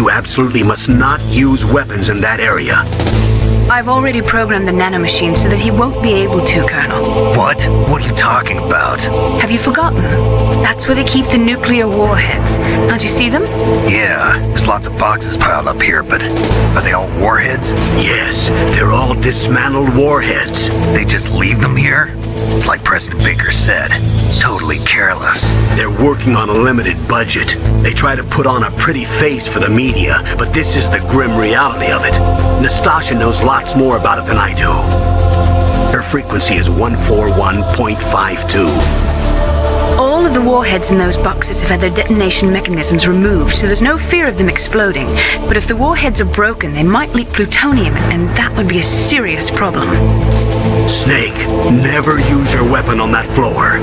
You absolutely must not use weapons in that area. I've already programmed the nanomachine so that he won't be able to, Colonel. What? What are you talking about? Have you forgotten? That's where they keep the nuclear warheads. Don't you see them? Yeah, there's lots of boxes piled up here, but are they all warheads? Yes, they're all dismantled warheads. They just leave them here? It's like President Baker said, totally careless. They're working on a limited budget. They try to put on a pretty face for the media, but this is the grim reality of it. Nastasha knows lots more about it than I do. Her frequency is 141.52. All of the warheads in those boxes have had their detonation mechanisms removed, so there's no fear of them exploding. But if the warheads are broken, they might leak plutonium, and that would be a serious problem. Snake, never use your weapon on that floor.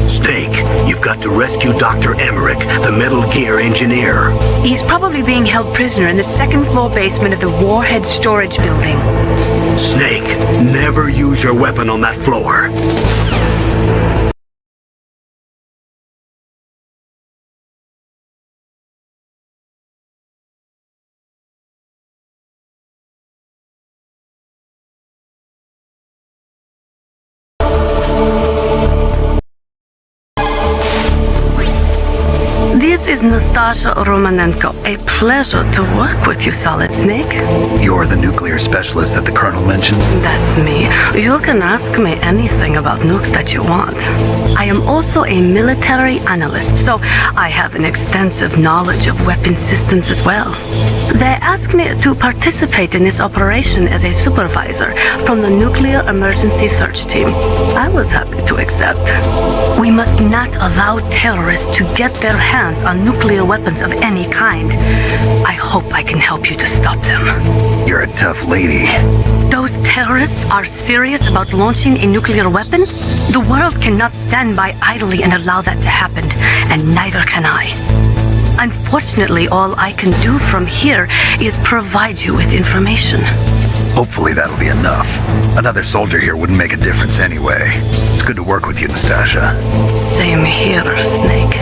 Snake, you've got to rescue Dr. Emmerich, the Metal Gear engineer. He's probably being held prisoner in the second-floor basement of the warhead storage building. Snake, never use your weapon on that floor. This is Nastasha Romanenko. A pleasure to work with you, Solid Snake. You're the nuclear specialist that the Colonel mentioned? That's me. You can ask me anything about nukes that you want. I am also a military analyst, so I have an extensive knowledge of weapon systems as well. They asked me to participate in this operation as a supervisor from the Nuclear Emergency Search Team. I was happy to accept. We must not allow terrorists to get their hands on nuclear weapons of any kind. I hope I can help you to stop them. You're a tough lady. Those terrorists are serious about launching a nuclear weapon? The world cannot stand by idly and allow that to happen, and neither can I. Unfortunately, all I can do from here is provide you with information. Hopefully that'll be enough. Another soldier here wouldn't make a difference anyway. It's good to work with you, Nastasha. Same here, Snake.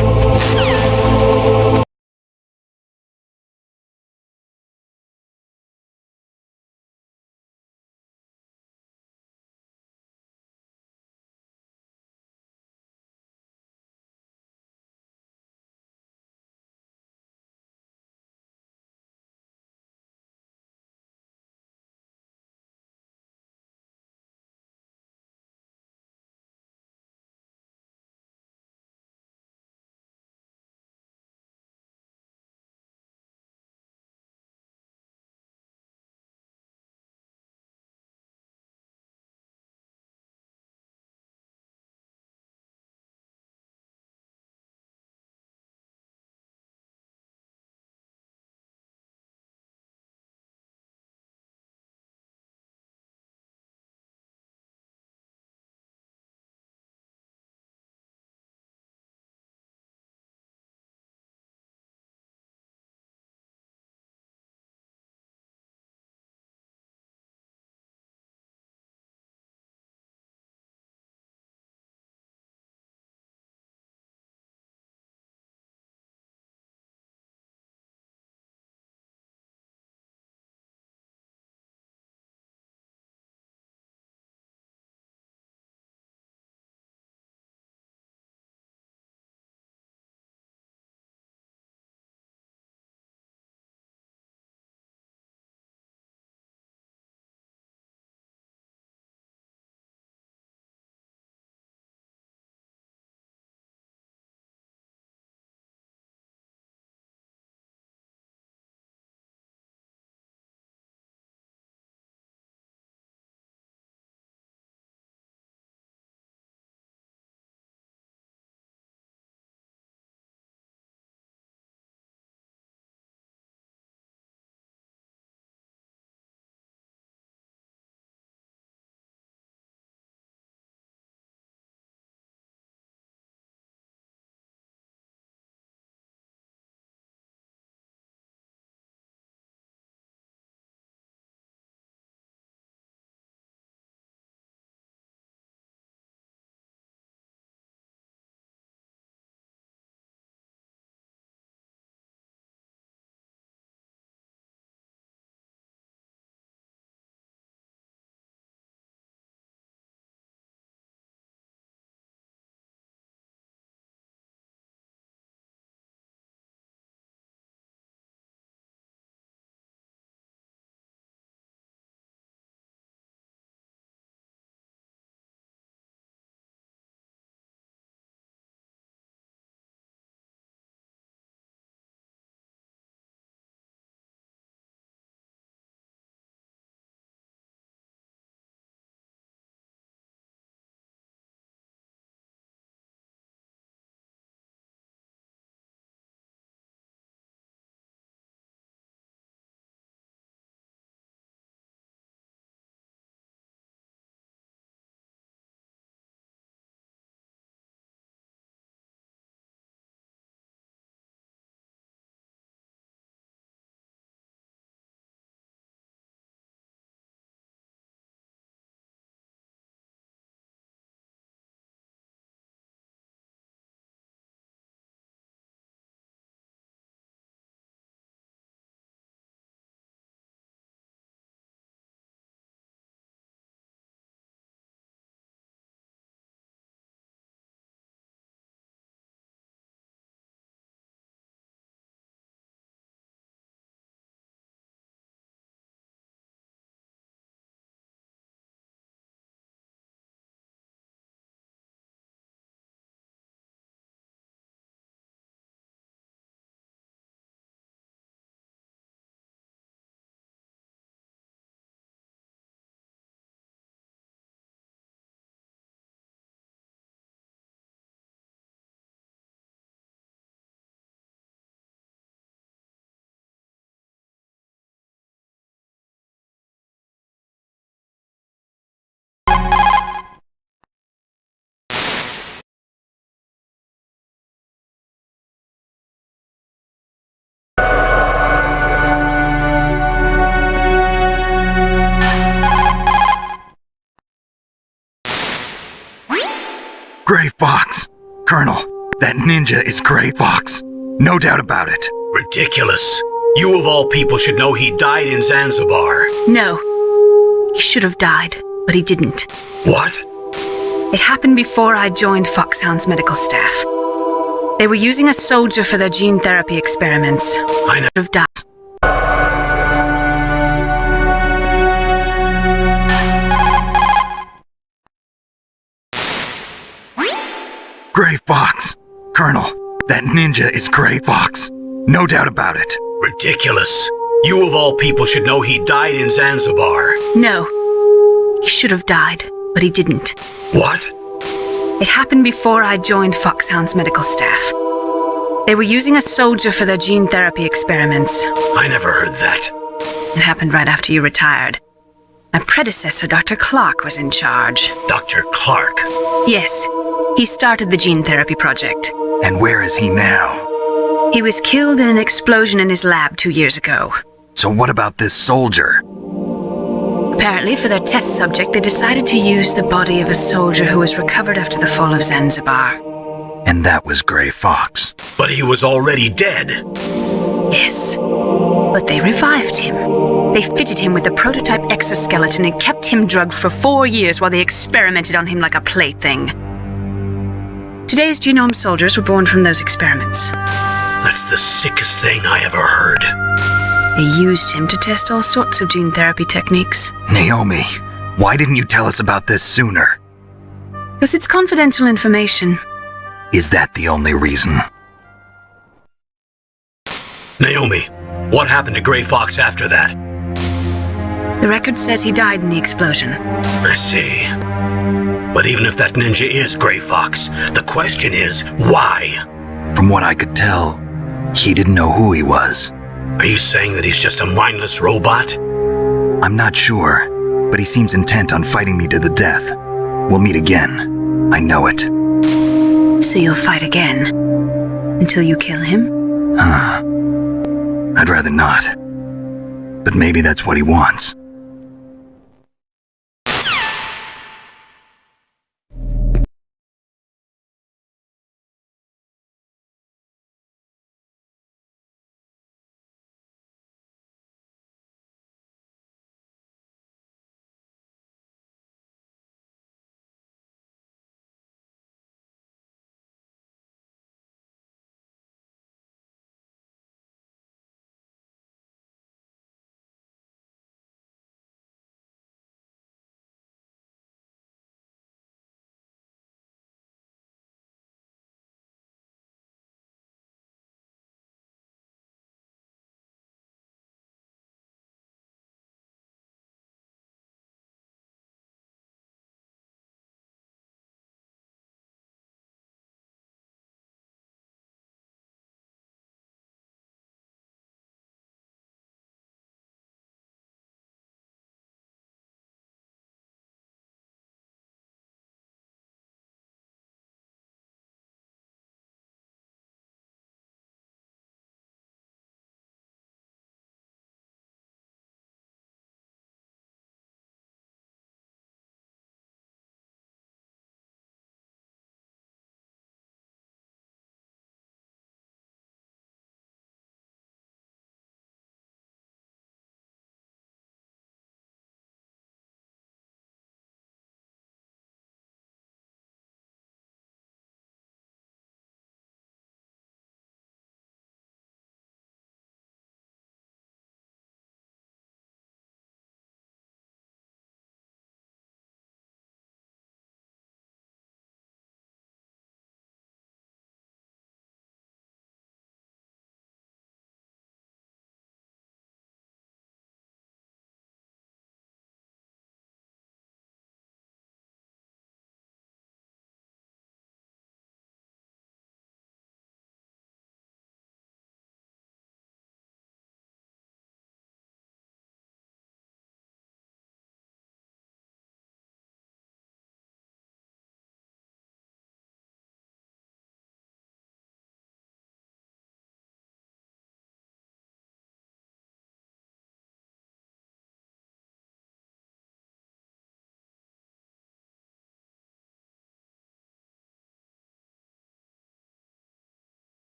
Fox! Colonel, that ninja is Gray Fox. No doubt about it. Ridiculous. You of all people should know he died in Zanzibar. No. He should have died, but he didn't. What? It happened before I joined Foxhound's medical staff. They were using a soldier for their gene therapy experiments. I never Have died. Gray Fox! Colonel, that ninja is Gray Fox. No doubt about it. Ridiculous. You of all people should know he died in Zanzibar. No. He should have died, but he didn't. What? It happened before I joined Foxhound's medical staff. They were using a soldier for their gene therapy experiments. I never heard that. It happened right after you retired. My predecessor, Dr. Clark, was in charge. Dr. Clark. Yes, he started the gene therapy project. And where is he now? He was killed in an explosion in his lab 2 years ago. So what about this soldier? Apparently, for their test subject, they decided to use the body of a soldier who was recovered after the fall of Zanzibar. And that was Gray Fox. But he was already dead. Yes, but they revived him. They fitted him with a prototype exoskeleton and kept him drugged for 4 years while they experimented on him like a plaything. Today's genome soldiers were born from those experiments. That's the sickest thing I ever heard. They used him to test all sorts of gene therapy techniques. Naomi, why didn't you tell us about this sooner? Because it's confidential information. Is that the only reason? Naomi, what happened to Gray Fox after that? The record says he died in the explosion. I see. But even if that ninja is Gray Fox, the question is, why? From what I could tell, he didn't know who he was. Are you saying that he's just a mindless robot? I'm not sure, but he seems intent on fighting me to the death. We'll meet again. I know it. So you'll fight again? Until you kill him? I'd rather not. But maybe that's what he wants.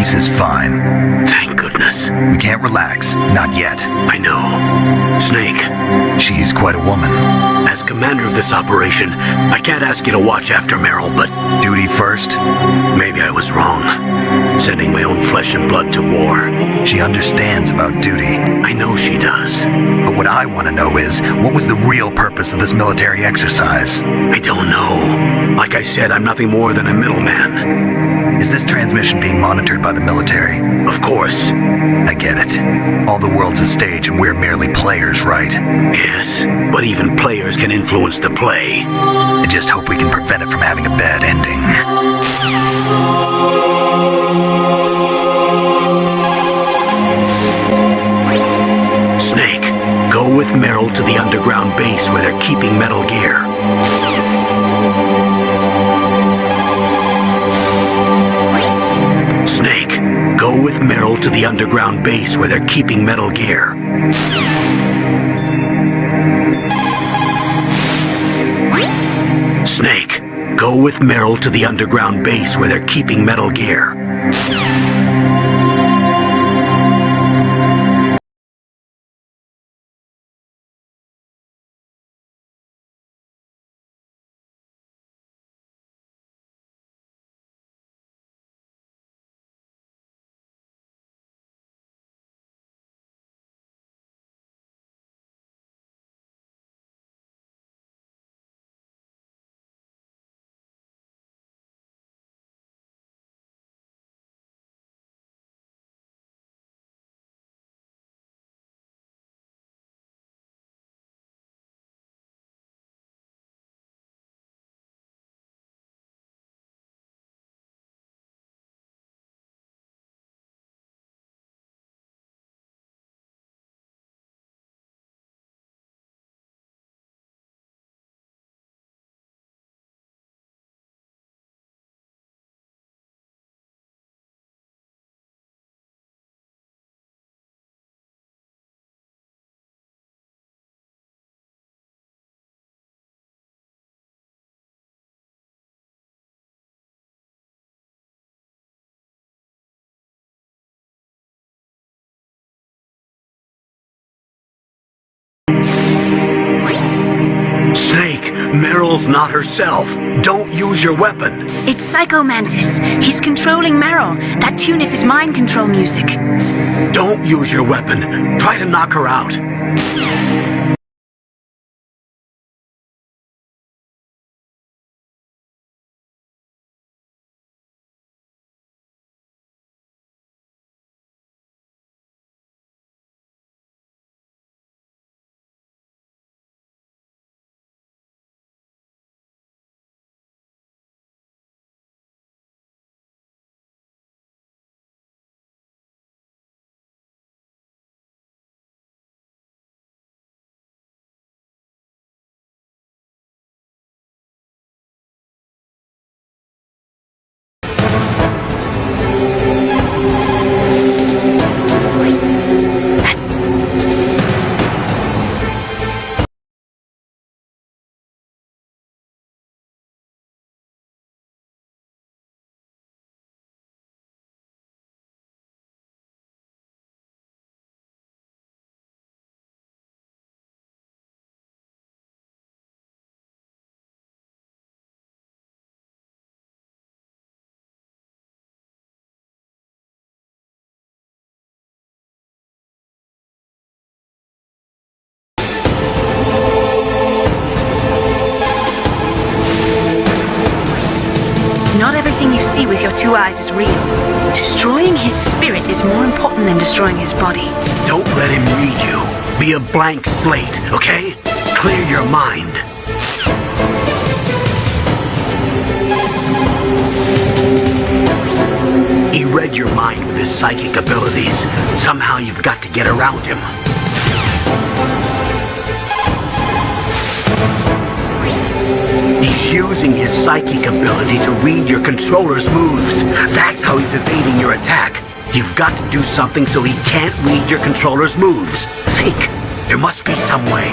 Peace is fine. Thank goodness. We can't relax. Not yet. I know. Snake, She's quite a woman. as commander of this operation, I can't ask you to watch after Meryl, but Duty first. maybe I was wrong. Sending my own flesh and blood to war. She understands about duty. I know she does. But what I want to know is, what was the real purpose of this military exercise? I don't know. Like I said, I'm nothing more than a middleman. Is this transmission being monitored by the military? Of course. I get it. All the world's a stage and we're merely players, right? Yes, but even players can influence the play. I just hope we can prevent it from having a bad ending. Snake, go with Meryl to the underground base where they're keeping Metal Gear. Snake, go with Meryl to the underground base where they're keeping Metal Gear. Snake, go with Meryl to the underground base where they're keeping Metal Gear. Snake, Meryl's not herself. Don't use your weapon. It's Psycho Mantis. He's controlling Meryl. That tune is his mind control music. Don't use your weapon. Try to knock her out. Not everything you see with your two eyes is real. Destroying his spirit is more important than destroying his body. Don't let him read you. Be a blank slate, okay? Clear your mind. He read your mind with his psychic abilities. Somehow you've got to get around him. He's using his psychic ability to read your controller's moves. That's how he's evading your attack. You've got to do something so he can't read your controller's moves. Think. There must be some way.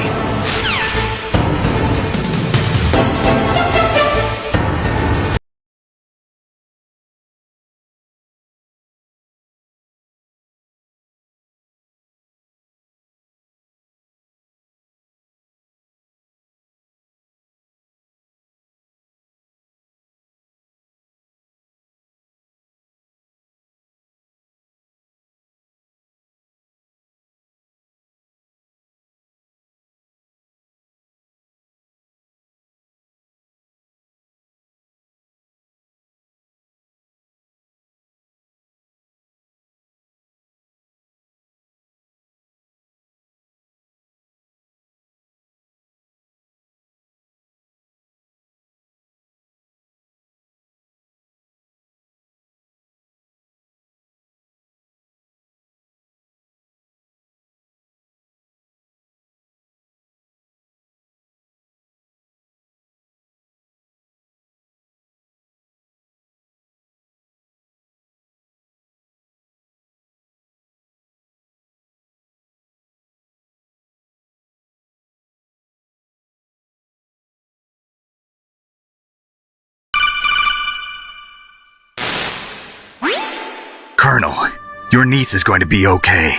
Colonel, your niece is going to be okay.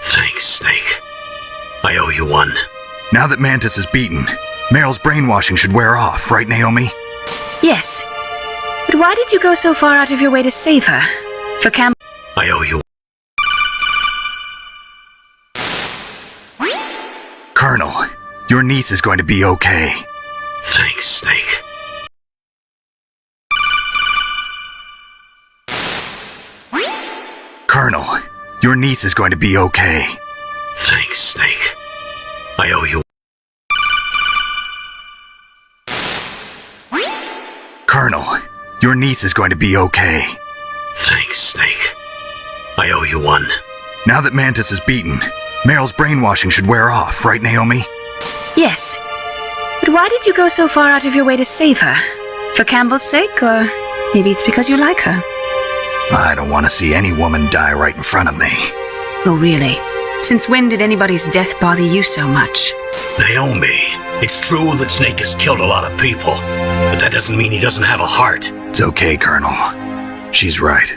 Thanks, Snake. I owe you one. Now that Mantis is beaten, Meryl's brainwashing should wear off, right, Naomi? Yes. But why did you go so far out of your way to save her? For Campbell? I owe you. Colonel, your niece is going to be okay. Thanks, Snake. Colonel, your niece is going to be okay. Thanks, Snake. I owe you. Colonel, your niece is going to be okay. Thanks, Snake. I owe you one. Now that Mantis is beaten, Meryl's brainwashing should wear off, right, Naomi? Yes. But why did you go so far out of your way to save her? For Campbell's sake, or maybe it's because you like her? I don't want to see any woman die right in front of me. Oh, really? Since when did anybody's death bother you so much? Naomi, it's true that Snake has killed a lot of people, but that doesn't mean he doesn't have a heart. It's okay, Colonel. She's right.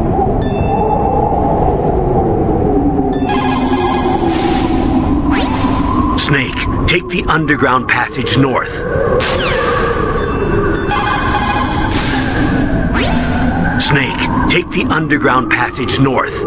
take the underground passage north. Snake, take the underground passage north.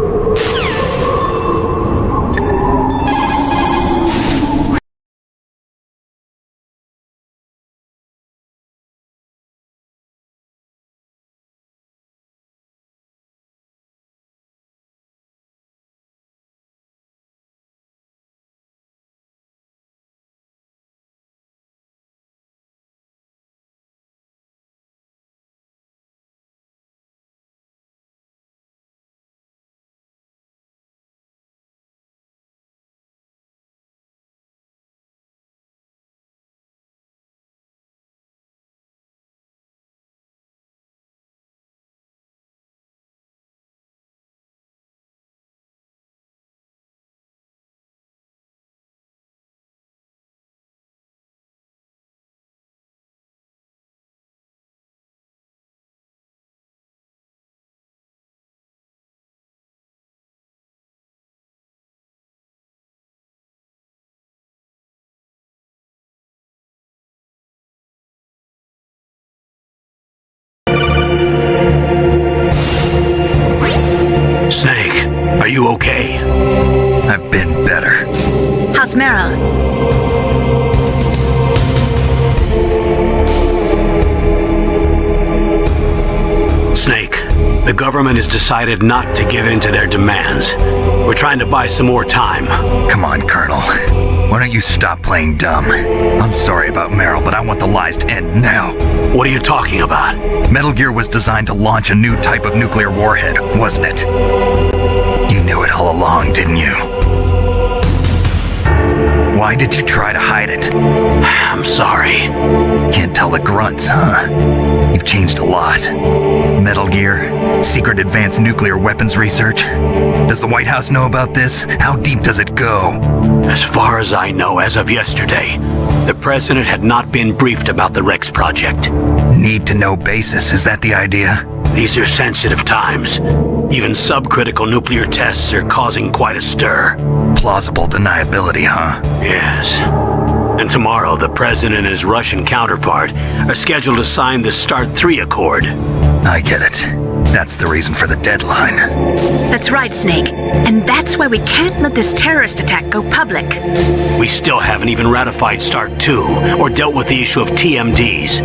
Snake, are you okay? I've been better. How's Meryl? Snake, the government has decided not to give in to their demands. We're trying to buy some more time. Come on, Colonel. Why don't you stop playing dumb? I'm sorry about Meryl, but I want the lies to end now. What are you talking about? Metal Gear was designed to launch a new type of nuclear warhead, wasn't it? You knew it all along, didn't you? Why did you try to hide it? I'm sorry. Can't tell the grunts, huh? You've changed a lot. Metal Gear, secret advanced nuclear weapons research. Does the White House know about this? How deep does it go? As far as I know, as of yesterday, the president had not been briefed about the Rex project. Need to know basis, is that the idea? These are sensitive times. Even subcritical nuclear tests are causing quite a stir. Plausible deniability, huh? Yes. And tomorrow, the president and his Russian counterpart are scheduled to sign the START 3 Accord. I get it. That's the reason for the deadline. That's right, Snake. And that's why we can't let this terrorist attack go public. We still haven't even ratified START 2 or dealt with the issue of TMDs.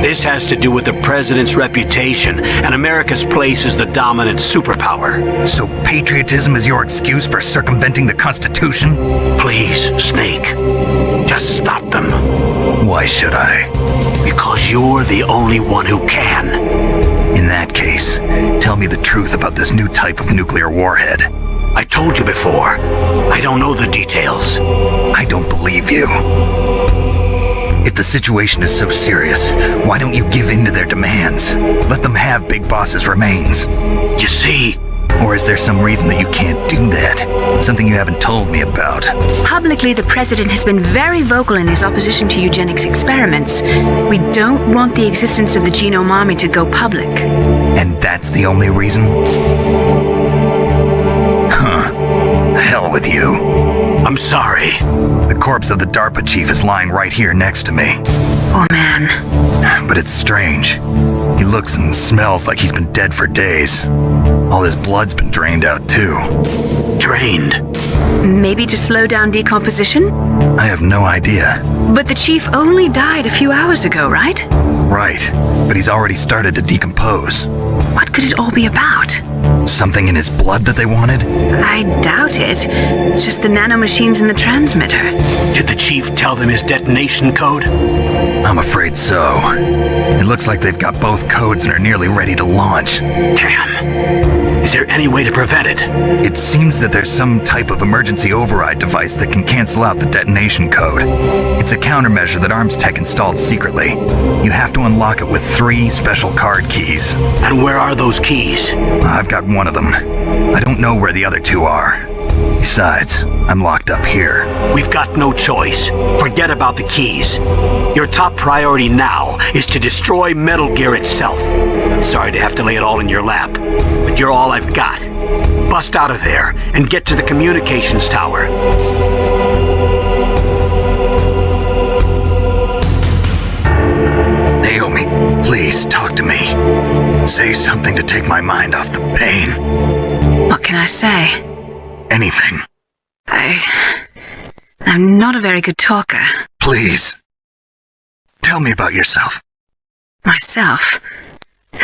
This has to do with the president's reputation and America's place as the dominant superpower. So patriotism is your excuse for circumventing the Constitution? Please, Snake, just stop them. Why should I? Because you're the only one who can. In that case, tell me the truth about this new type of nuclear warhead. I told you before. I don't know the details. I don't believe you. If the situation is so serious, why don't you give in to their demands? Let them have Big Boss's remains. You see... Or is there some reason that you can't do that? Something you haven't told me about. Publicly, the president has been very vocal in his opposition to eugenics experiments. We don't want the existence of the genome army to go public. And that's the only reason? Huh. Hell with you. I'm sorry. The corpse of the DARPA chief is lying right here next to me. Oh, man. But it's strange. He looks and smells like he's been dead for days. All his blood's been drained out, too. Drained? Maybe to slow down decomposition? I have no idea. But the chief only died a few hours ago, right? Right, but he's already started to decompose. What could it all be about? Something in his blood that they wanted? I doubt it. Just the nanomachines in the transmitter. Did the chief tell them his detonation code? I'm afraid so. It looks like they've got both codes and are nearly ready to launch. Damn. Is there any way to prevent it? It seems that there's some type of emergency override device that can cancel out the detonation code. It's a countermeasure that Arms Tech installed secretly. You have to unlock it with 3 special card keys. And where are those keys? I've got one of them. I don't know where the other 2 are. Besides, I'm locked up here. We've got no choice. Forget about the keys. Your top priority now is to destroy Metal Gear itself. Sorry to have to lay it all in your lap, but you're all I've got. Bust out of there and get to the communications tower. say something to take my mind off the pain. What can I say? Anything. I'm not a very good talker. Please. Tell me about yourself. Myself?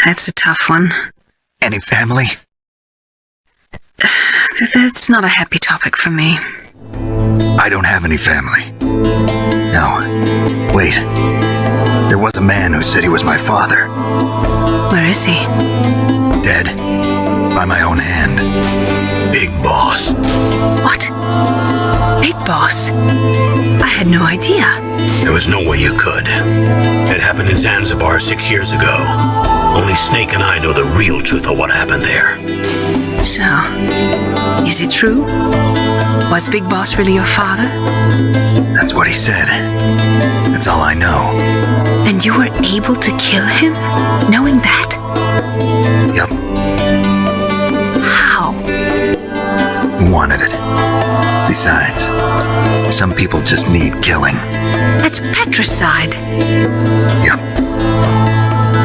That's a tough one. Any family? That's not a happy topic for me. I don't have any family. No. Wait. There was a man who said he was my father. Where is he? Dead. By my own hand. Big Boss. What? Big Boss? I had no idea. There was no way you could. It happened in Zanzibar 6 years ago. Only Snake and I know the real truth of what happened there. So, is it true? Was Big Boss really your father? That's what he said. That's all I know. And you were able to kill him, knowing that? Yup. How? He wanted it. Besides, some people just need killing. That's patricide. Yup.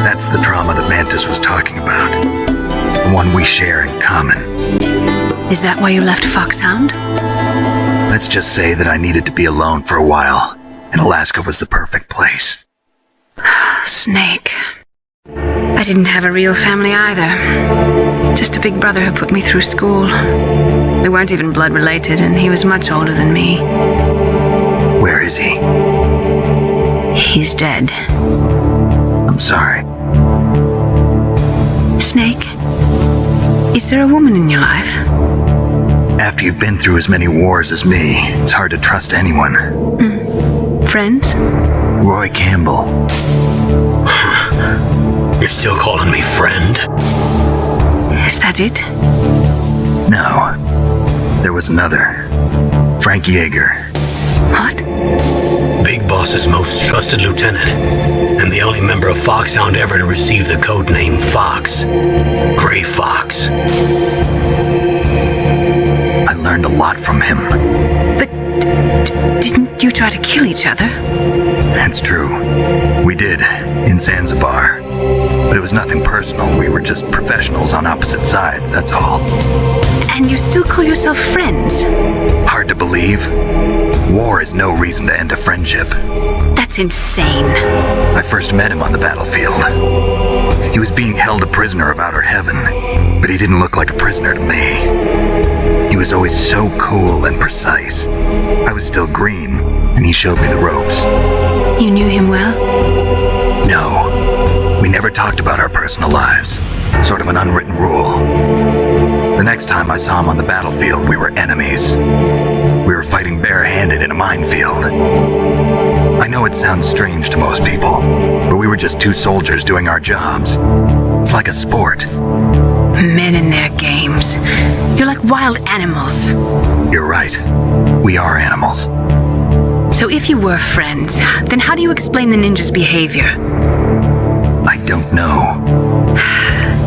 That's the trauma that Mantis was talking about. The one we share in common. Is that why you left Foxhound? Let's just say that I needed to be alone for a while, and Alaska was the perfect place. Snake. I didn't have a real family either. Just a big brother who put me through school. We weren't even blood related, and he was much older than me. Where is he? He's dead. I'm sorry. Snake, is there a woman in your life? After you've been through as many wars as me, it's hard to trust anyone. Friends? Roy Campbell. You're still calling me friend? Is that it? No. There was another. Frank Yeager. What? Big Boss's most trusted lieutenant, and the only member of Foxhound ever to receive the code name Fox. Gray Fox. I learned a lot from him. But didn't you try to kill each other? That's true. We did, in Zanzibar. But it was nothing personal. We were just professionals on opposite sides, that's all. And you still call yourself friends? Hard to believe. War is no reason to end a friendship. That's insane. I first met him on the battlefield. He was being held a prisoner of outer heaven, but he didn't look like a prisoner to me. He was always so cool and precise. I was still green, and he showed me the ropes. You knew him well? No, we never talked about our personal lives. Sort of an unwritten rule. The next time I saw him on the battlefield, we were enemies. We were fighting barehanded in a minefield. I know it sounds strange to most people, but we were just two soldiers doing our jobs. It's like a sport. Men and their games. You're like wild animals. You're right. We are animals. So if you were friends, then how do you explain the ninja's behavior? I don't know.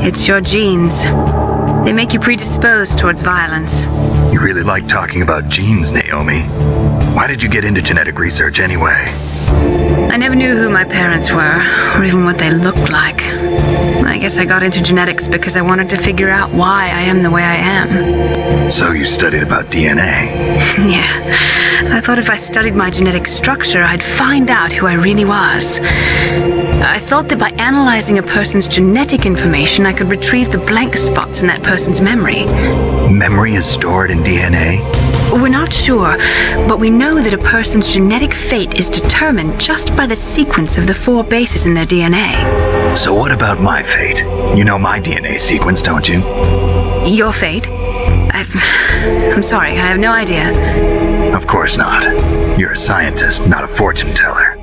It's your genes. They make you predisposed towards violence. You really like talking about genes, Naomi. Why did you get into genetic research anyway? I never knew who my parents were, or even what they looked like. I guess I got into genetics because I wanted to figure out why I am the way I am. So you studied about DNA? Yeah. I thought if I studied my genetic structure, I'd find out who I really was. I thought that by analyzing a person's genetic information, I could retrieve the blank spots in that person's memory. Memory is stored in DNA? We're not sure, but we know that a person's genetic fate is determined just by the sequence of the 4 bases in their DNA. So what about my fate? You know my DNA sequence, don't you? Your fate? I'm sorry, I have no idea. Of course not. You're a scientist, not a fortune teller.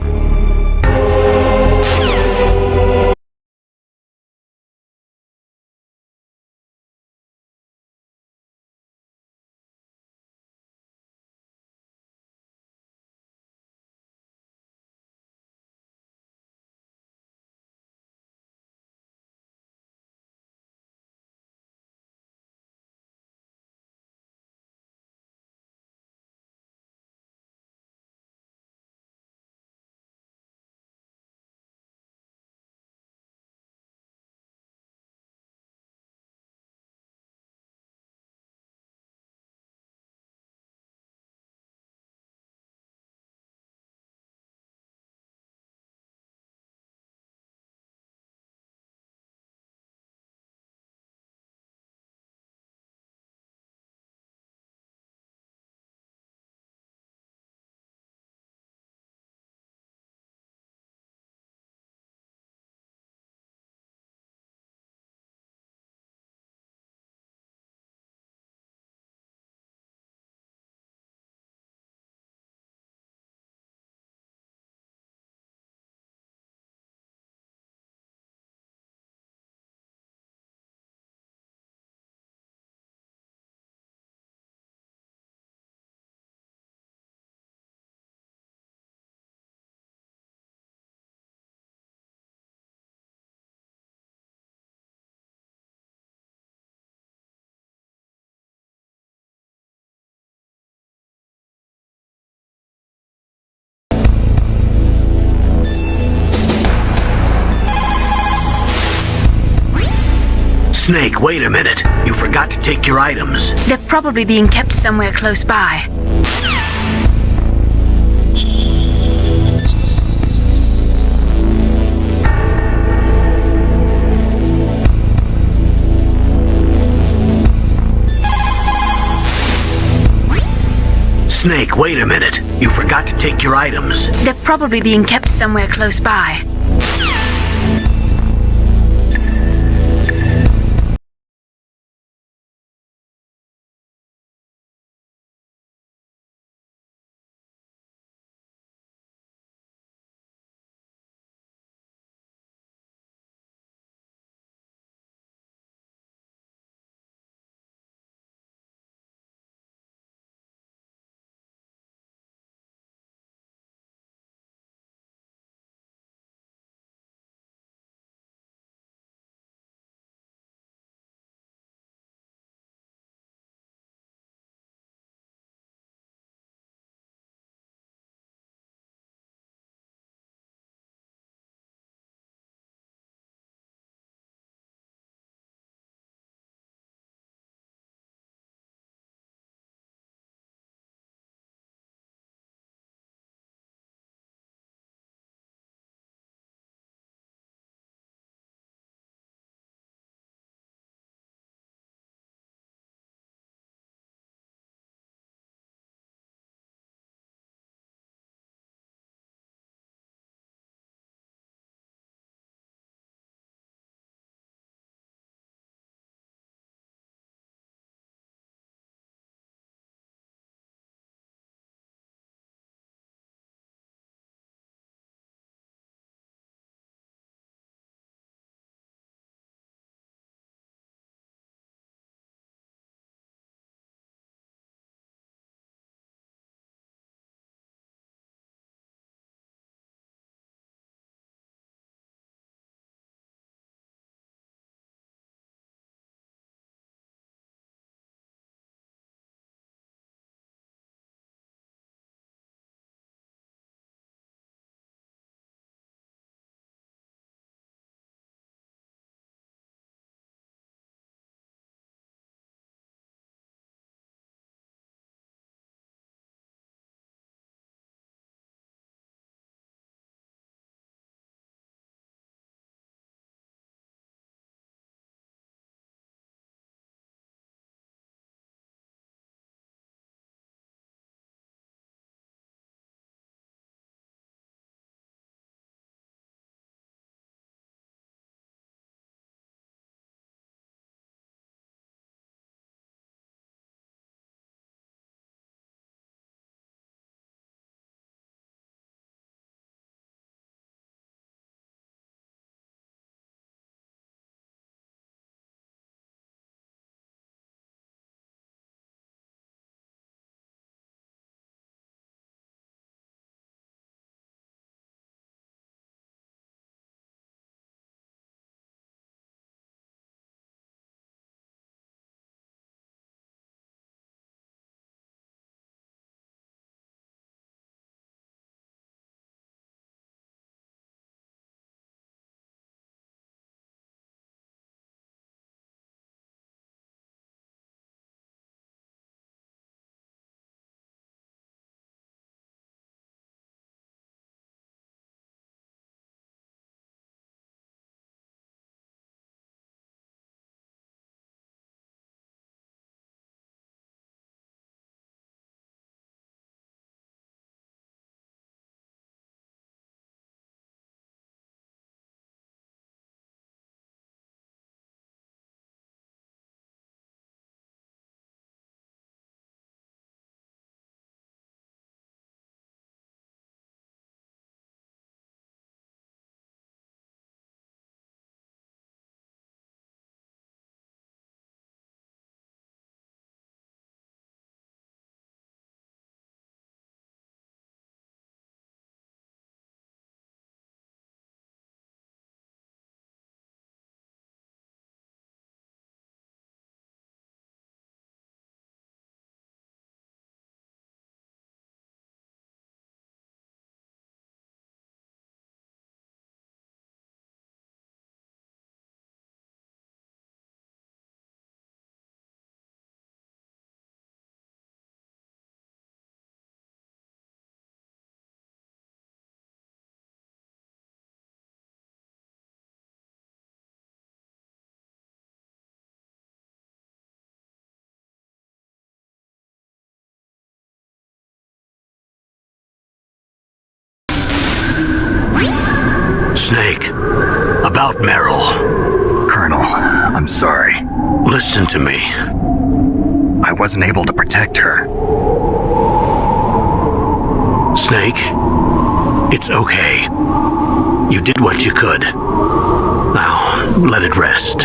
Snake, wait a minute. You forgot to take your items. They're probably being kept somewhere close by. Snake, wait a minute. You forgot to take your items. They're probably being kept somewhere close by. Snake, about Meryl. Colonel, I'm sorry. Listen to me. I wasn't able to protect her. Snake, it's okay. You did what you could. Now, let it rest.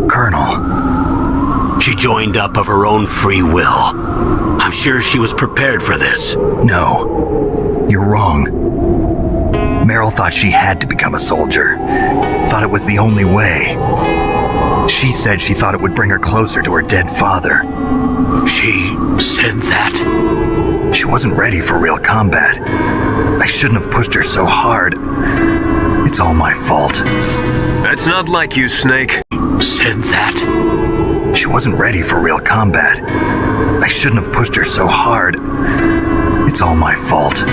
Colonel. She joined up of her own free will. I'm sure she was prepared for this. No, you're wrong. Meryl thought she had to become a soldier. Thought it was the only way. She said she thought it would bring her closer to her dead father. She said that? She wasn't ready for real combat. I shouldn't have pushed her so hard. It's all my fault. That's not like you, Snake. Said that? She wasn't ready for real combat. I shouldn't have pushed her so hard. It's all my fault.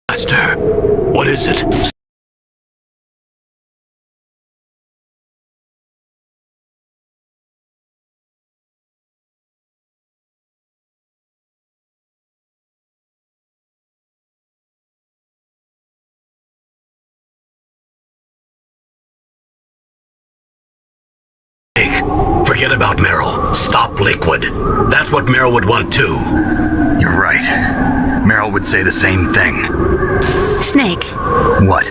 Master, what is it? Forget about Meryl. Stop Liquid. That's what Meryl would want too. You're right. Meryl would say the same thing. Snake, What?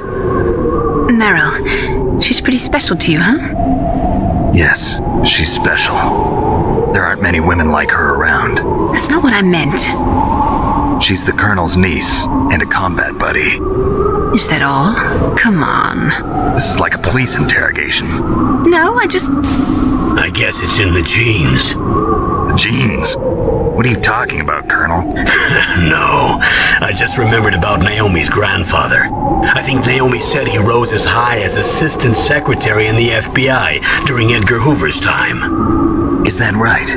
Meryl, she's pretty special to you, huh? Yes, she's special. There aren't many women like her around. That's not what I meant. She's the Colonel's niece and a combat buddy. Is that all? Come on. This is like a police interrogation. No, I guess it's in the genes. The genes? What are you talking about, Colonel? No, I just remembered about Naomi's grandfather. I think Naomi said he rose as high as assistant secretary in the FBI during Edgar Hoover's time. Is that right?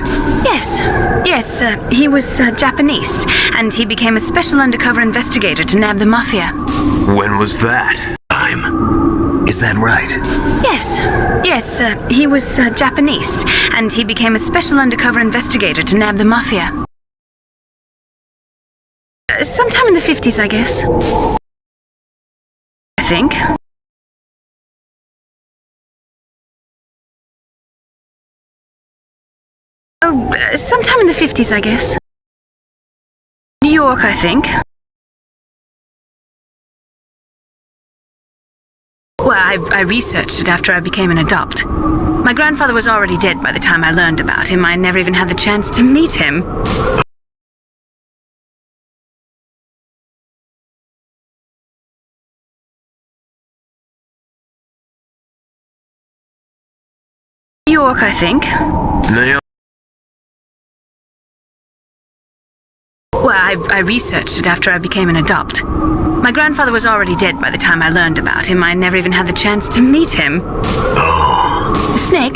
Yes, he was Japanese, and he became a special undercover investigator to nab the mafia. When was that? Time. Is that right? Yes, he was Japanese, and he became a special undercover investigator to nab the mafia. Sometime in the 50s, I guess. I think. Oh, sometime in the 50s, I guess. New York, I think. Well, I researched it after I became an adopt. My grandfather was already dead by the time I learned about him. I never even had the chance to meet him. New York, I think. Naomi. Well, I researched it after I became an adopt. My grandfather was already dead by the time I learned about him. I never even had the chance to meet him. Oh. Snake,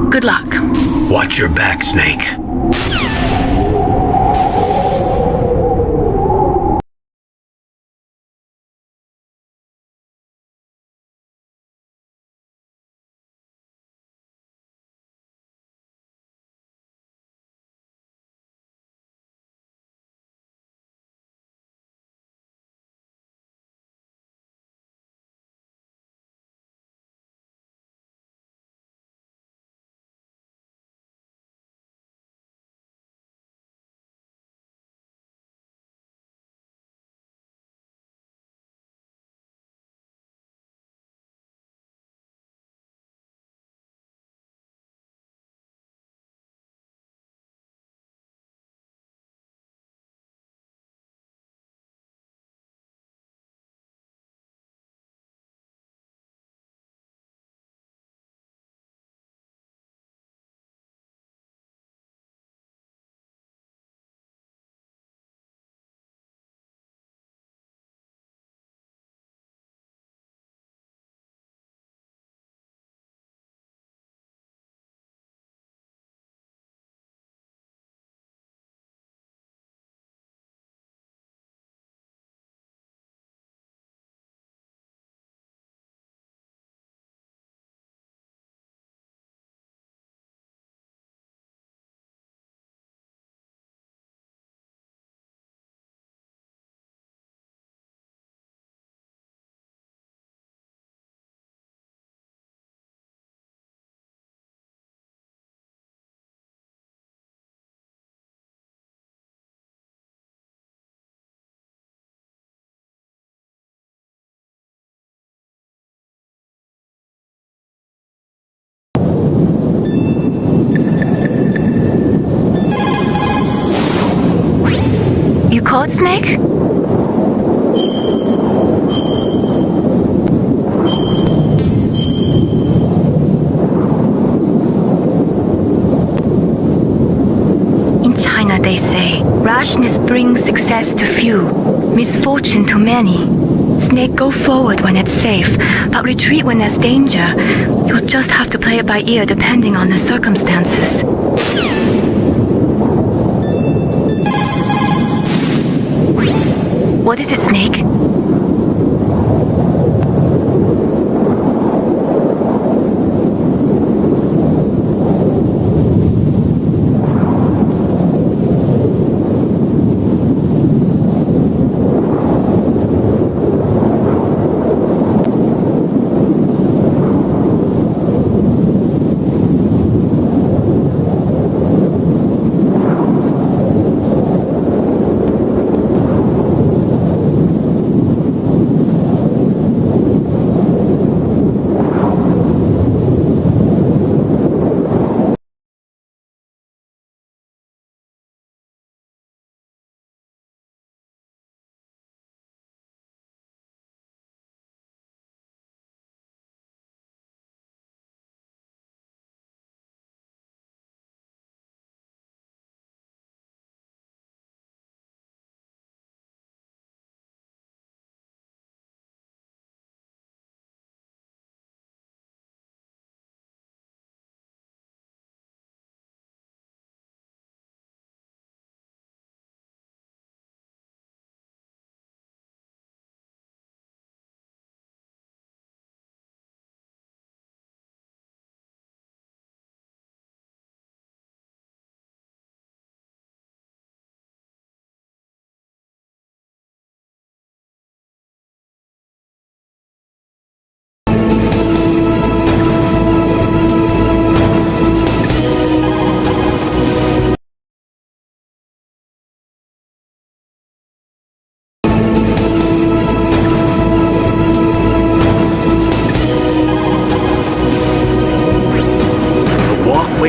good luck. Watch your back, Snake. code, Snake? In China, they say, rashness brings success to few, misfortune to many. Snake, go forward when it's safe, but retreat when there's danger. You'll just have to play it by ear depending on the circumstances. What is it, Snake?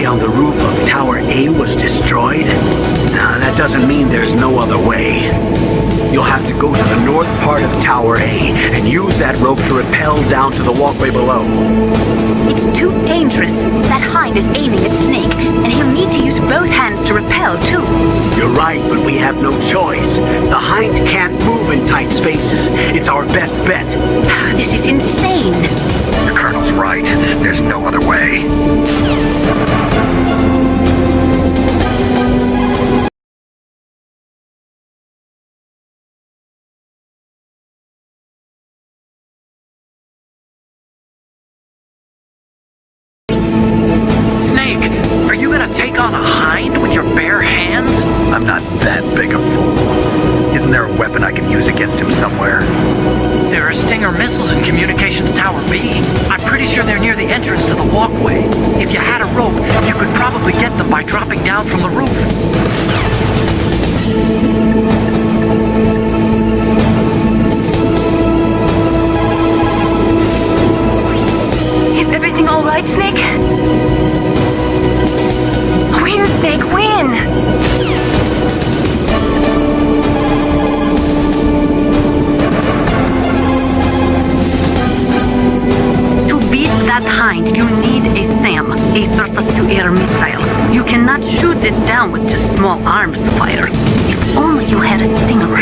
On the roof of Tower A was destroyed? Now, that doesn't mean there's no other way. You'll have to go to the north part of Tower A and use that rope to rappel down to the walkway below. It's too dangerous. That hind is aiming at Snake, and he'll need to use both hands to repel, too. You're right, but we have no choice. The hind can't move in tight spaces. It's our best bet. This is insane. The Colonel's right. There's no other way. Take on a hind with your bare hands? I'm not that big a fool. Isn't there a weapon I can use against him somewhere? There are Stinger missiles in Communications Tower B. I'm pretty sure they're near the entrance to the walkway. If you had a rope, you could probably get them by dropping down from the roof. Is everything all right, Snake? Win, Snake, win! To beat that hind, you need a SAM, a surface-to-air missile. You cannot shoot it down with just small arms fire. If only you had a Stinger.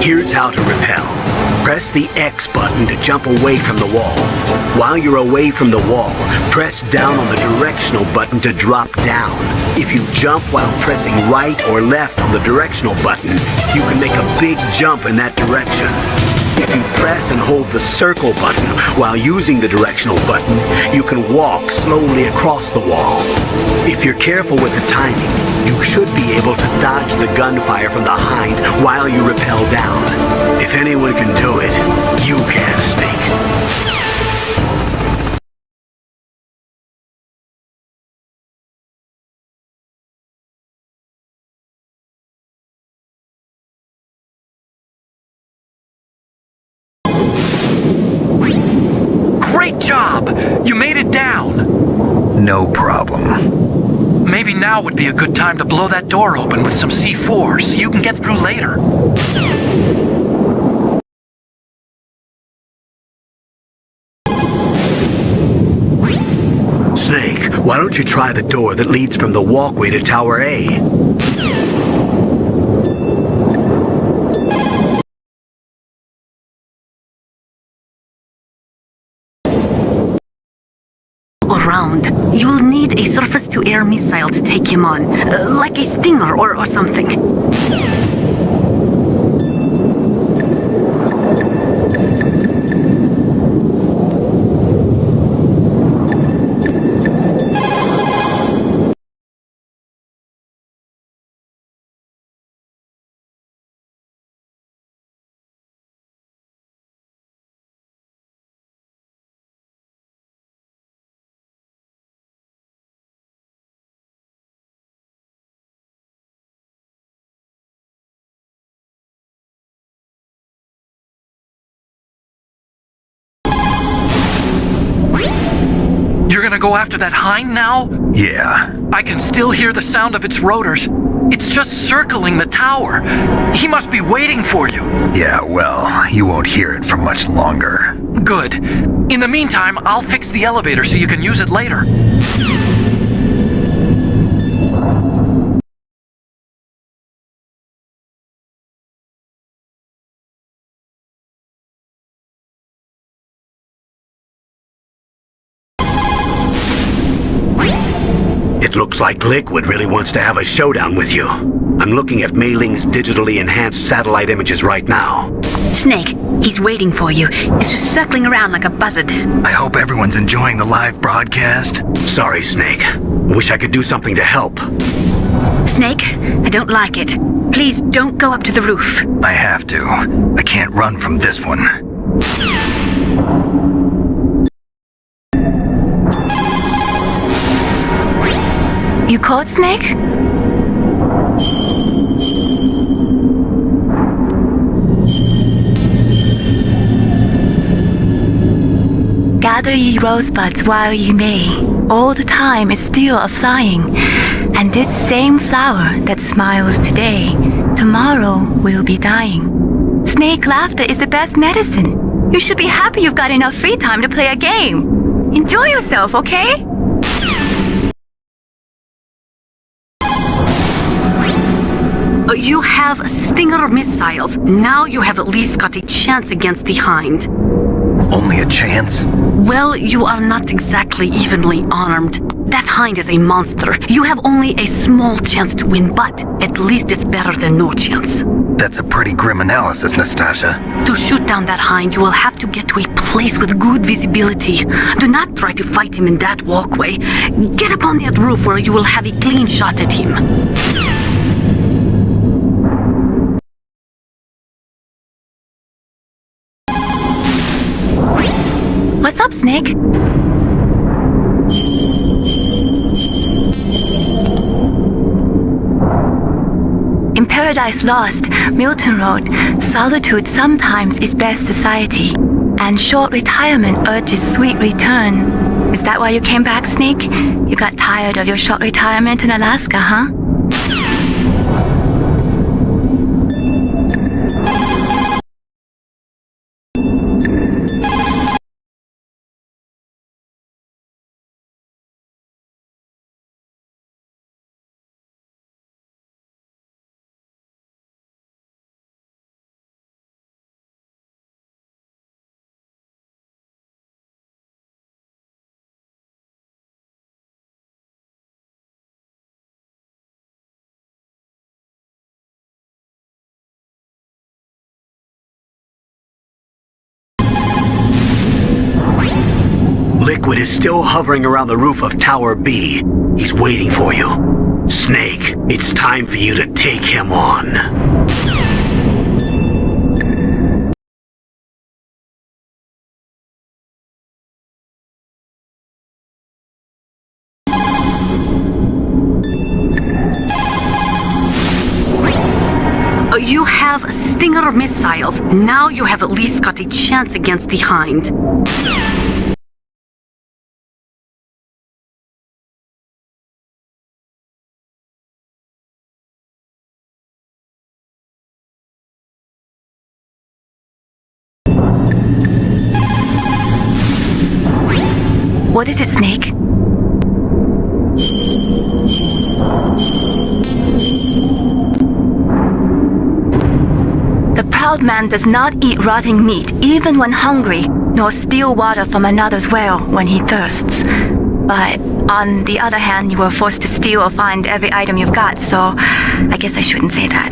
Here's how to rappel. Press the X button to jump away from the wall. While you're away from the wall, press down on the directional button to drop down. If you jump while pressing right or left on the directional button, you can make a big jump in that direction. If you press and hold the circle button while using the directional button, you can walk slowly across the wall. If you're careful with the timing, you should be able to dodge the gunfire from the hind while you rappel down. If anyone can do it, you can, Snake. Great job! You made it down. No problem. Maybe now would be a good time to blow that door open with some C4 so you can get through later. Snake, why don't you try the door that leads from the walkway to Tower A? Around. You'll need a surface-to-air missile to take him on, like a Stinger or something. You're gonna go after that hind now? Yeah. I can still hear the sound of its rotors. It's just circling the tower. He must be waiting for you. Yeah, well, you won't hear it for much longer. Good. In the meantime, I'll fix the elevator so you can use it later. It looks like Liquid really wants to have a showdown with you. I'm looking at Mei Ling's digitally enhanced satellite images right now. Snake, he's waiting for you. He's just circling around like a buzzard. I hope everyone's enjoying the live broadcast. Sorry, Snake. Wish I could do something to help. Snake, I don't like it. Please don't go up to the roof. I have to. I can't run from this one. You caught Snake? Gather ye rosebuds while ye may. All the time is still a-flying. And this same flower that smiles today, tomorrow will be dying. Snake laughter is the best medicine. You should be happy you've got enough free time to play a game. Enjoy yourself, okay? You have Stinger missiles. Now you have at least got a chance against the Hind. Only a chance? Well, you are not exactly evenly armed. That Hind is a monster. You have only a small chance to win, but at least it's better than no chance. That's a pretty grim analysis, Nastasia. To shoot down that Hind, you will have to get to a place with good visibility. Do not try to fight him in that walkway. Get up on that roof where you will have a clean shot at him. What's up, Snake? In Paradise Lost, Milton wrote, "Solitude sometimes is best society, and short retirement urges sweet return." Is that why you came back, Snake? You got tired of your short retirement in Alaska, huh? Liquid is still hovering around the roof of Tower B. He's waiting for you. Snake, it's time for you to take him on. You have Stinger missiles. Now you have at least got a chance against the Hind. What is it, Snake? The proud man does not eat rotting meat even when hungry, nor steal water from another's well when he thirsts. But on the other hand, you were forced to steal or find every item you've got, so I guess I shouldn't say that.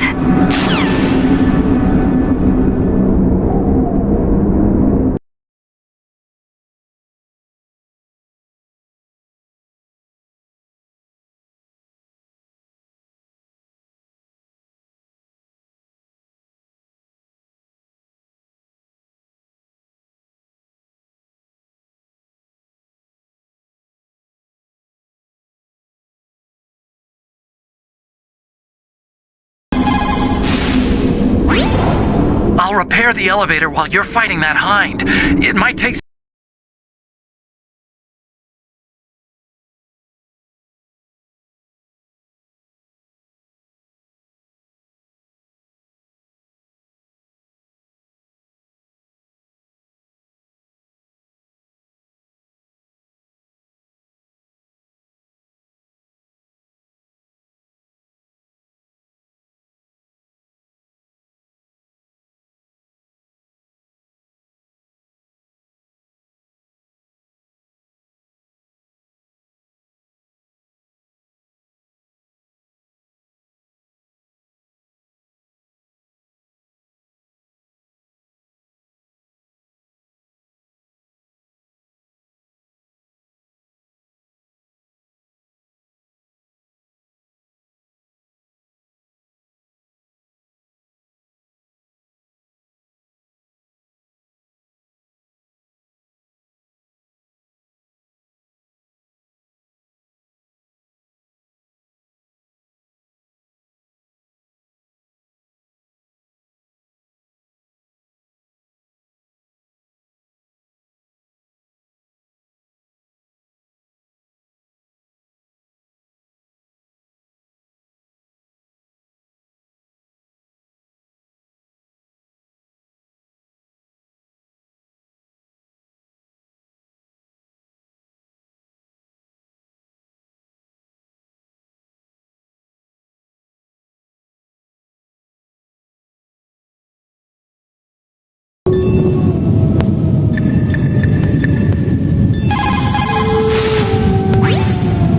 I'll repair the elevator while you're fighting that hind. It might take...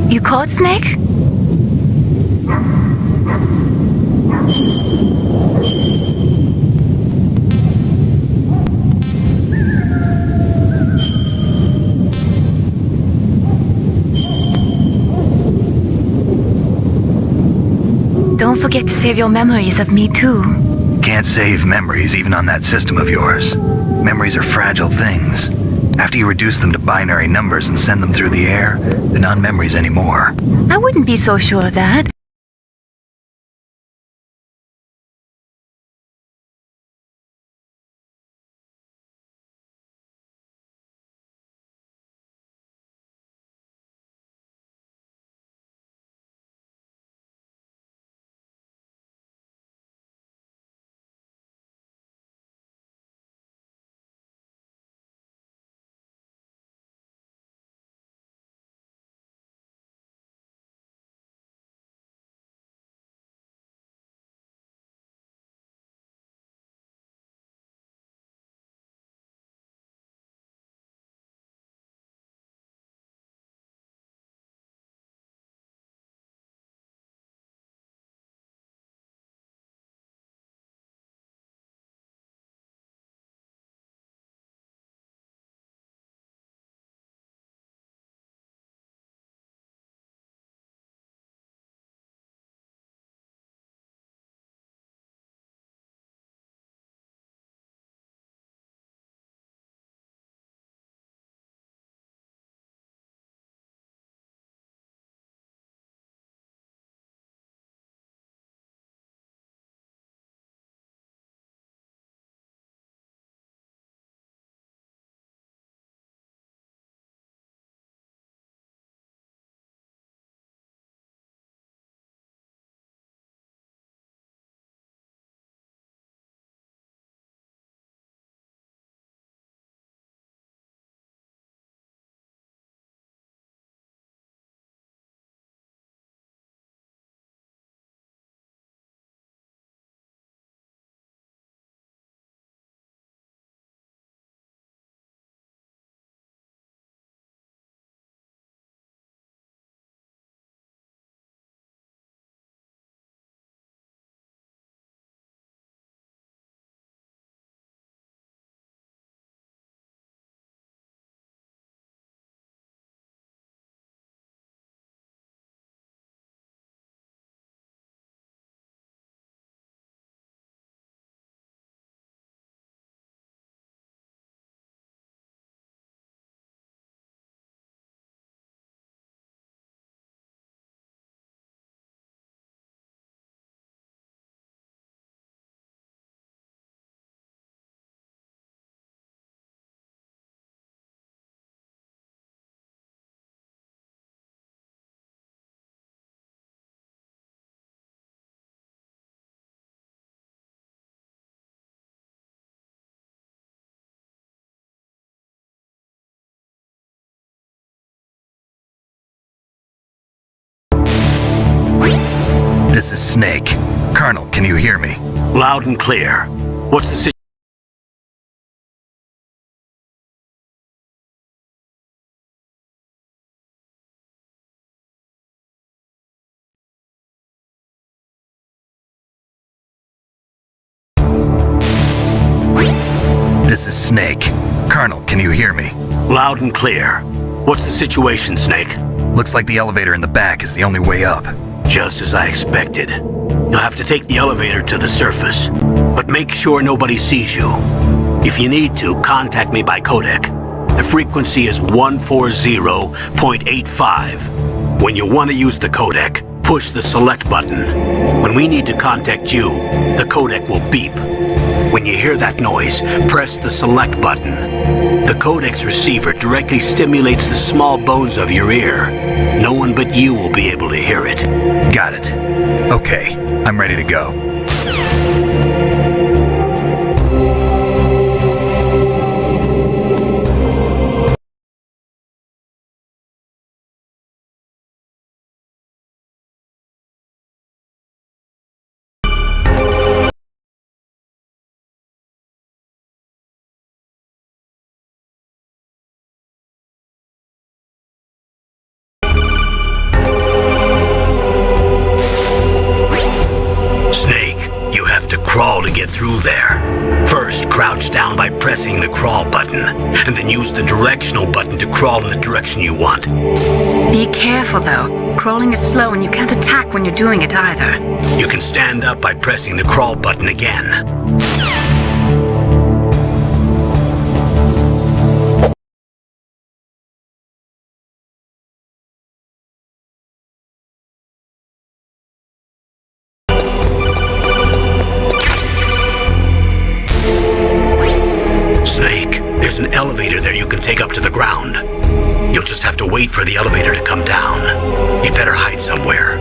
You caught Snake? Don't forget to save your memories of me too. Can't save memories even on that system of yours. Memories are fragile things. After you reduce them to binary numbers and send them through the air, they're not memories anymore. I wouldn't be so sure of that. This is Snake. Colonel, can you hear me? Loud and clear. What's the situation? This is Snake. Colonel, can you hear me? Loud and clear. What's the situation, Snake? Looks like the elevator in the back is the only way up. Just as I expected. You'll have to take the elevator to the surface, but make sure nobody sees you. If you need to, contact me by codec. The frequency is 140.85. When you want to use the codec, push the select button. When we need to contact you, the codec will beep. When you hear that noise, press the select button. The codec's receiver directly stimulates the small bones of your ear. No one but you will be able to hear it. Got it. Okay, I'm ready to go. Snake, you have to crawl to get through there. First, crouch down by pressing the crawl button, and then use the directional button to crawl in the direction you want. Be careful, though. Crawling is slow and you can't attack when you're doing it either. You can stand up by pressing the crawl button again. Snake, there's an elevator there you can take up to the ground. You'll just have to wait for the elevator to come down. You'd better hide somewhere.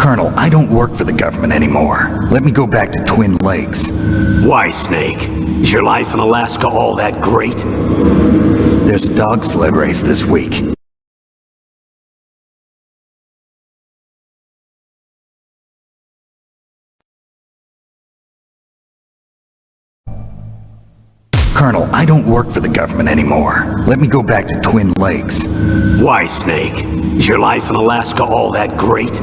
Colonel, I don't work for the government anymore. Let me go back to Twin Lakes. Why, Snake? Is your life in Alaska all that great? There's a dog sled race this week. Colonel, I don't work for the government anymore. Let me go back to Twin Lakes. Why, Snake? Is your life in Alaska all that great?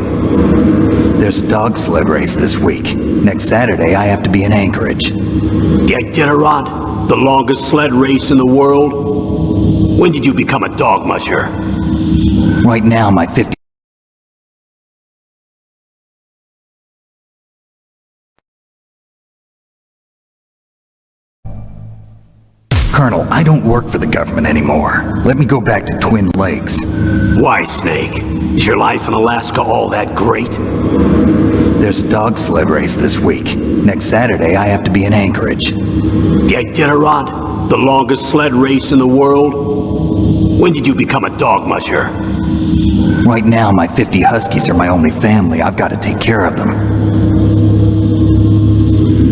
There's a dog sled race this week. Next Saturday, I have to be in Anchorage. Iditarod, the longest sled race in the world? When did you become a dog musher? Right now, my 50... Colonel, I don't work for the government anymore. Let me go back to Twin Lakes. Why, Snake? Is your life in Alaska all that great? There's a dog sled race this week. Next Saturday, I have to be in Anchorage. Iditarod, the longest sled race in the world? When did you become a dog musher? Right now, my 50 Huskies are my only family. I've got to take care of them.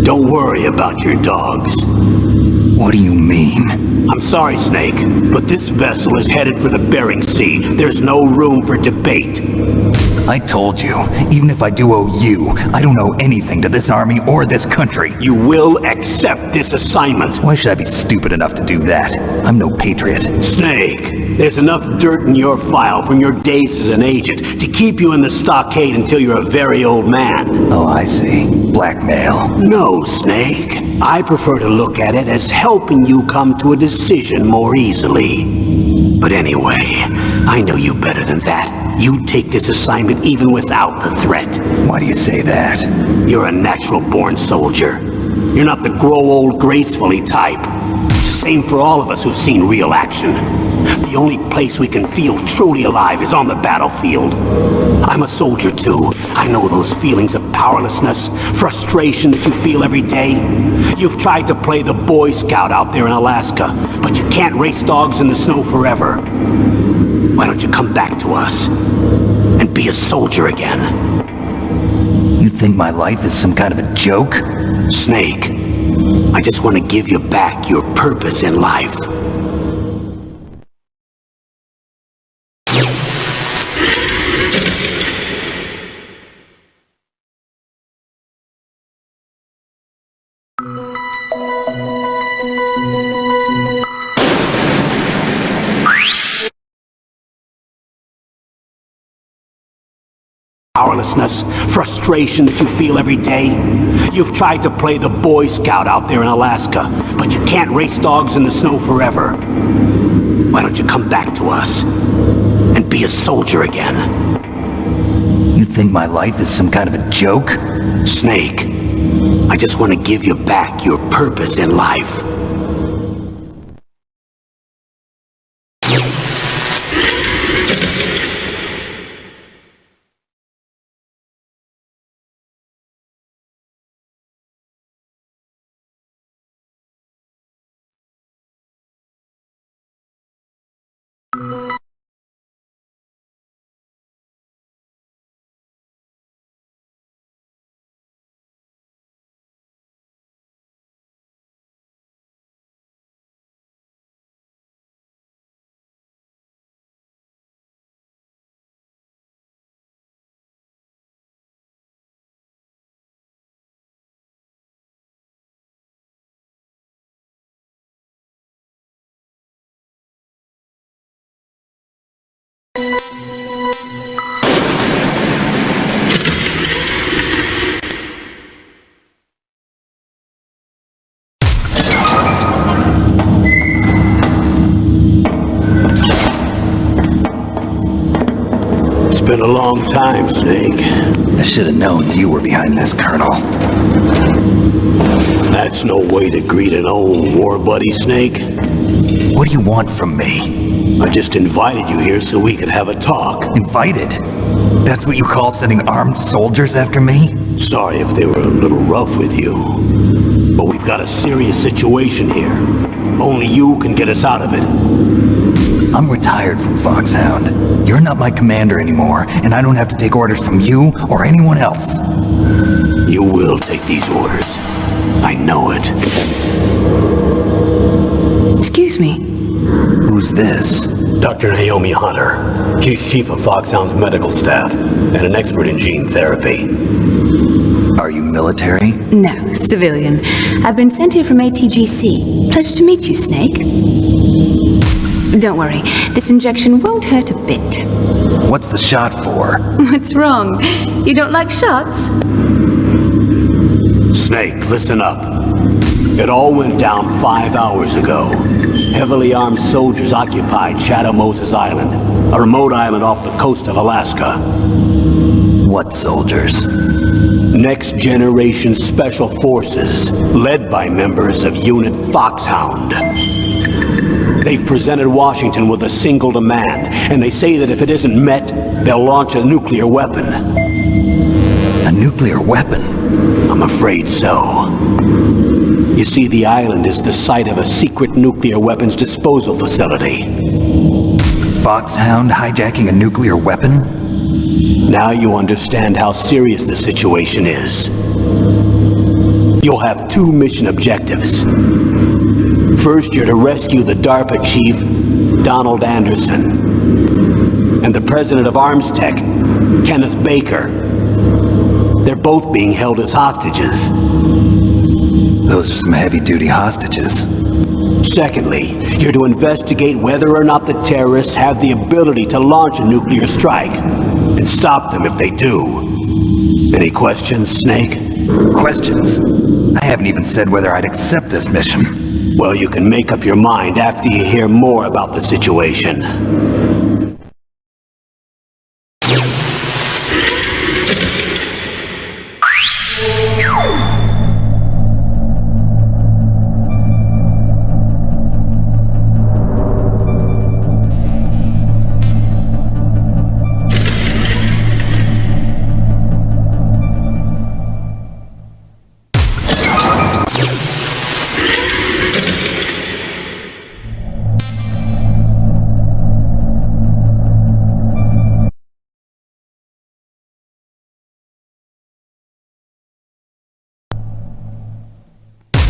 Don't worry about your dogs. What do you mean? I'm sorry, Snake, but this vessel is headed for the Bering Sea. There's no room for debate. I told you, even if I do owe you, I don't owe anything to this army or this country. You will accept this assignment. Why should I be stupid enough to do that? I'm no patriot. Snake, there's enough dirt in your file from your days as an agent to keep you in the stockade until you're a very old man. Oh, I see. Blackmail. No, Snake. I prefer to look at it as helping you come to a decision more easily. But anyway, I know you better than that. You take this assignment even without the threat. Why do you say that? You're a natural-born soldier. You're not the grow old gracefully type. It's the same for all of us who've seen real action. The only place we can feel truly alive is on the battlefield. I'm a soldier too. I know those feelings of powerlessness, frustration that you feel every day. You've tried to play the Boy Scout out there in Alaska, but you can't race dogs in the snow forever. Why don't you come back to us and be a soldier again? You think my life is some kind of a joke? Snake, I just want to give you back your purpose in life. Powerlessness, frustration that you feel every day. You've tried to play the Boy Scout out there in Alaska, but you can't race dogs in the snow forever. Why don't you come back to us and be a soldier again? You think my life is some kind of a joke? Snake, I just want to give you back your purpose in life. It's been a long time, Snake. I should have known you were behind this, Colonel. That's no way to greet an old war buddy, Snake. What do you want from me? I just invited you here so we could have a talk. Invited? That's what you call sending armed soldiers after me? Sorry if they were a little rough with you. But we've got a serious situation here. Only you can get us out of it. I'm retired from Foxhound. You're not my commander anymore, and I don't have to take orders from you or anyone else. You will take these orders. I know it. Excuse me. Who's this? Dr. Naomi Hunter. She's chief of Foxhound's medical staff and an expert in gene therapy. Are you military? No, civilian. I've been sent here from ATGC. Pleasure to meet you, Snake. Don't worry, this injection won't hurt a bit. What's the shot for? What's wrong? You don't like shots? Snake, listen up. It all went down 5 hours ago. Heavily armed soldiers occupied Shadow Moses Island, a remote island off the coast of Alaska. What soldiers? Next Generation Special Forces, led by members of Unit Foxhound. They've presented Washington with a single demand, and they say that if it isn't met, they'll launch a nuclear weapon. A nuclear weapon? I'm afraid so. You see, the island is the site of a secret nuclear weapons disposal facility. Foxhound hijacking a nuclear weapon? Now you understand how serious the situation is. You'll have 2 mission objectives. First, you're to rescue the DARPA chief, Donald Anderson, and the president of Arms Tech, Kenneth Baker. They're both being held as hostages. Those are some heavy-duty hostages. Secondly, you're to investigate whether or not the terrorists have the ability to launch a nuclear strike, and stop them if they do. Any questions, Snake? Questions? I haven't even said whether I'd accept this mission. Well, you can make up your mind after you hear more about the situation.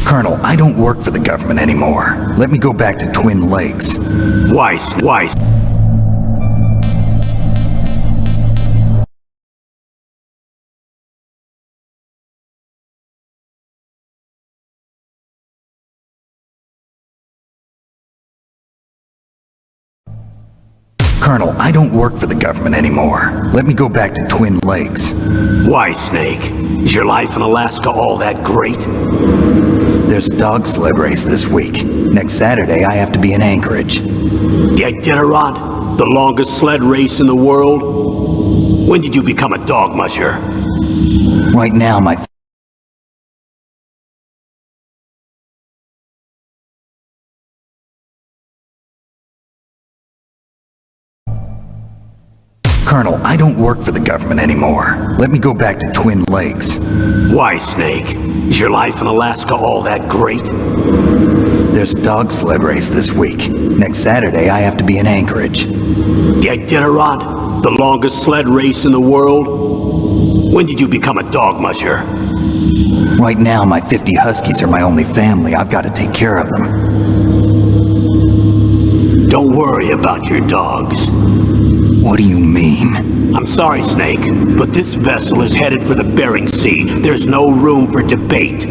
Colonel, I don't work for the government anymore. Let me go back to Twin Lakes. Why? Colonel, I don't work for the government anymore. Let me go back to Twin Lakes. Why, Snake? Is your life in Alaska all that great? There's a dog sled race this week. Next Saturday, I have to be in Anchorage. The Iditarod? The longest sled race in the world? When did you become a dog musher? Right now, my Colonel, I don't work for the government anymore. Let me go back to Twin Lakes. Why, Snake? Is your life in Alaska all that great? There's a dog sled race this week. Next Saturday, I have to be in Anchorage. The Iditarod? The longest sled race in the world? When did you become a dog musher? Right now, my 50 huskies are my only family. I've got to take care of them. Don't worry about your dogs. What do you mean? I'm sorry, Snake, but this vessel is headed for the Bering Sea. There's no room for debate.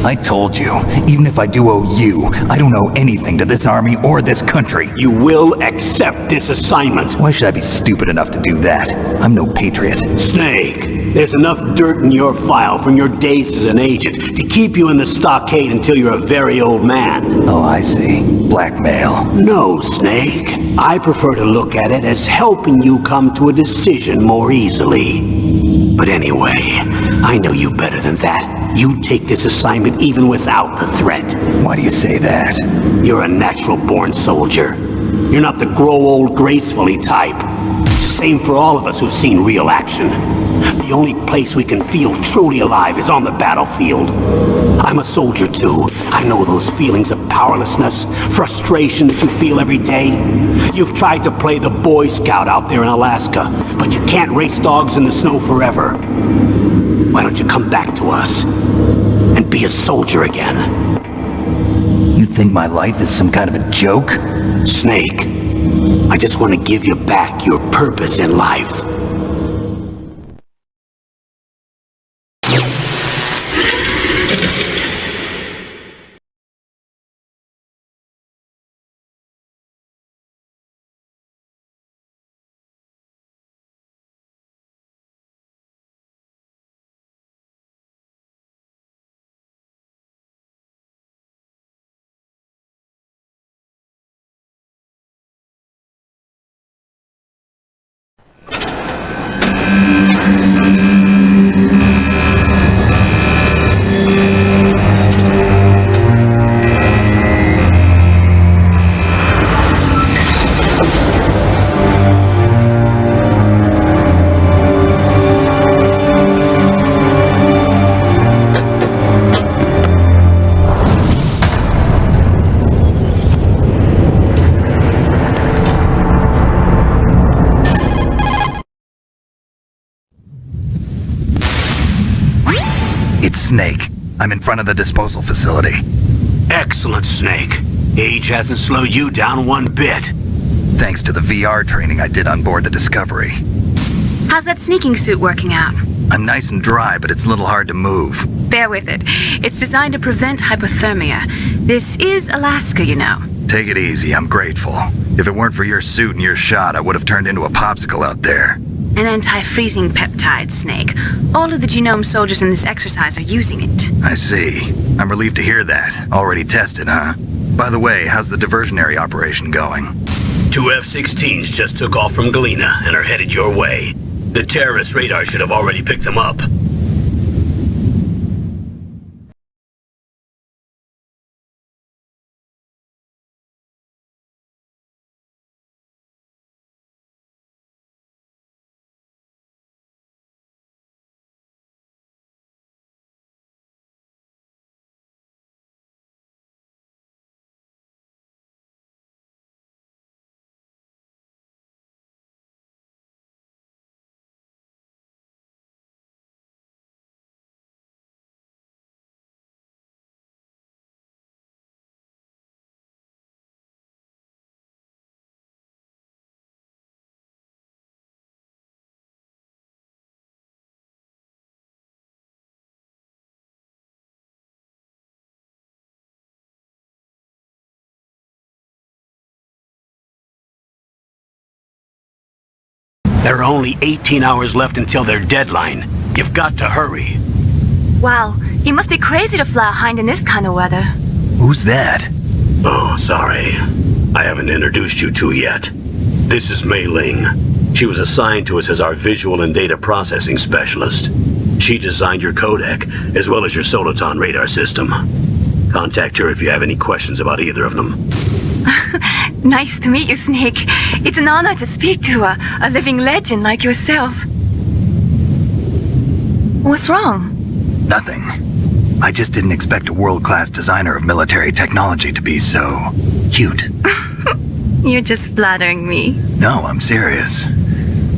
I told you, even if I do owe you, I don't owe anything to this army or this country. You will accept this assignment. Why should I be stupid enough to do that? I'm no patriot. Snake, there's enough dirt in your file from your days as an agent to keep you in the stockade until you're a very old man. Oh, I see. Blackmail. No, Snake. I prefer to look at it as helping you come to a decision more easily. But anyway, I know you better than that. You take this assignment even without the threat. Why do you say that? You're a natural-born soldier. You're not the grow old gracefully type. It's same for all of us who've seen real action. The only place we can feel truly alive is on the battlefield. I'm a soldier too. I know those feelings of powerlessness, frustration that you feel every day. You've tried to play the Boy Scout out there in Alaska, but you can't race dogs in the snow forever. Why don't you come back to us and be a soldier again? You think my life is some kind of a joke? Snake, I just want to give you back your purpose in life. It's Snake. I'm in front of the disposal facility. Excellent, Snake. Age hasn't slowed you down one bit. Thanks to the VR training I did on board the Discovery. How's that sneaking suit working out? I'm nice and dry, but it's a little hard to move. Bear with it. It's designed to prevent hypothermia. This is Alaska, you know. Take it easy, I'm grateful. If it weren't for your suit and your shot, I would have turned into a popsicle out there. An anti-freezing peptide, Snake. All of the genome soldiers in this exercise are using it. I see. I'm relieved to hear that. Already tested, huh? By the way, how's the diversionary operation going? 2 F-16s just took off from Galena and are headed your way. The terrorist radar should have already picked them up. There are only 18 hours left until their deadline. You've got to hurry. Wow, you must be crazy to fly a hind in this kind of weather. Who's that? Oh, sorry. I haven't introduced you to yet. This is Mei Ling. She was assigned to us as our visual and data processing specialist. She designed your codec, as well as your Soliton radar system. Contact her if you have any questions about either of them. Nice to meet you, Snake. It's an honor to speak to a living legend like yourself. What's wrong? Nothing. I just didn't expect a world-class designer of military technology to be so cute. You're just flattering me. No, I'm serious.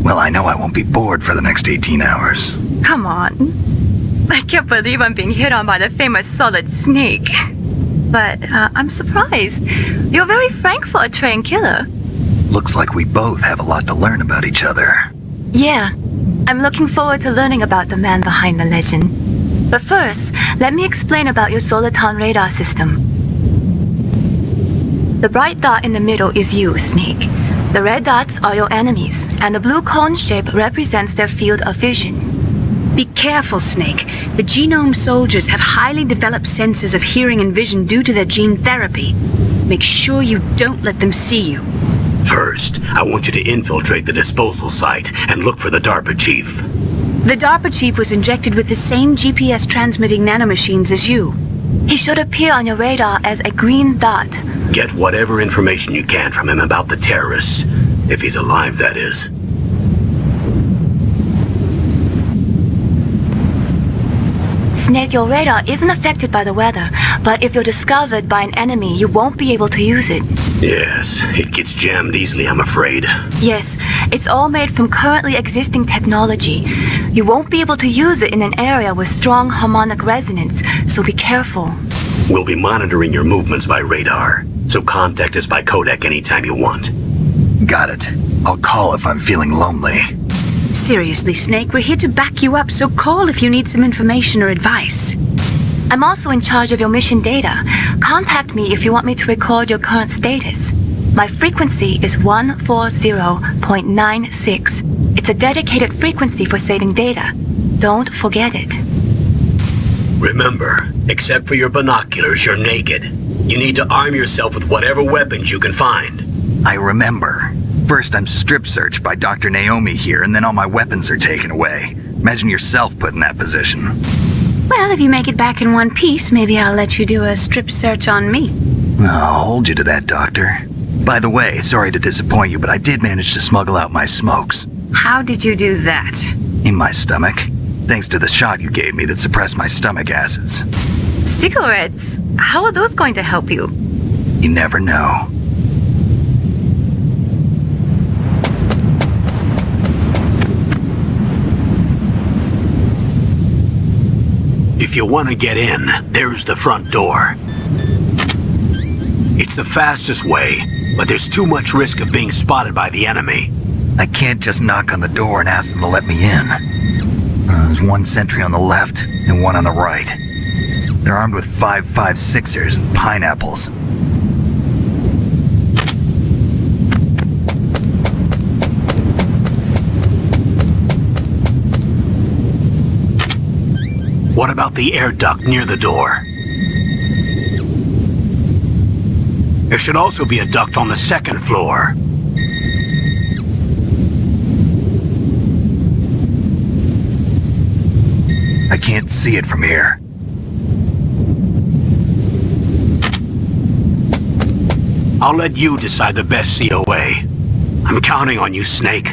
Well, I know I won't be bored for the next 18 hours. Come on. I can't believe I'm being hit on by the famous Solid Snake. But I'm surprised. You're very frank for a trained killer. Looks like we both have a lot to learn about each other. Yeah, I'm looking forward to learning about the man behind the legend. But first, let me explain about your Soliton radar system. The bright dot in the middle is you, Snake. The red dots are your enemies, and the blue cone shape represents their field of vision. Be careful, Snake. The genome soldiers have highly developed senses of hearing and vision due to their gene therapy. Make sure you don't let them see you. First, I want you to infiltrate the disposal site and look for the DARPA chief. The DARPA chief was injected with the same GPS transmitting nanomachines as you. He should appear on your radar as a green dot. Get whatever information you can from him about the terrorists. If he's alive, that is. Snake, your radar isn't affected by the weather, but if you're discovered by an enemy, you won't be able to use it. Yes, it gets jammed easily, I'm afraid. Yes, it's all made from currently existing technology. You won't be able to use it in an area with strong harmonic resonance, so be careful. We'll be monitoring your movements by radar, so contact us by codec anytime you want. Got it. I'll call if I'm feeling lonely. Seriously, Snake, we're here to back you up, so call if you need some information or advice. I'm also in charge of your mission data. Contact me if you want me to record your current status. My frequency is 140.96. It's a dedicated frequency for saving data. Don't forget it. Remember, except for your binoculars, you're naked. You need to arm yourself with whatever weapons you can find. I remember. First I'm strip searched by Dr. Naomi here, and then all my weapons are taken away. Imagine yourself put in that position. Well, if you make it back in one piece, maybe I'll let you do a strip search on me. I'll hold you to that, Doctor. By the way, sorry to disappoint you, but I did manage to smuggle out my smokes. How did you do that? In my stomach. Thanks to the shot you gave me that suppressed my stomach acids. Cigarettes? How are those going to help you? You never know. If you want to get in, there's the front door. It's the fastest way, but there's too much risk of being spotted by the enemy. I can't just knock on the door and ask them to let me in. There's one sentry on the left and one on the right. They're armed with 5.56ers and pineapples. What about the air duct near the door? There should also be a duct on the second floor. I can't see it from here. I'll let you decide the best COA. I'm counting on you, Snake.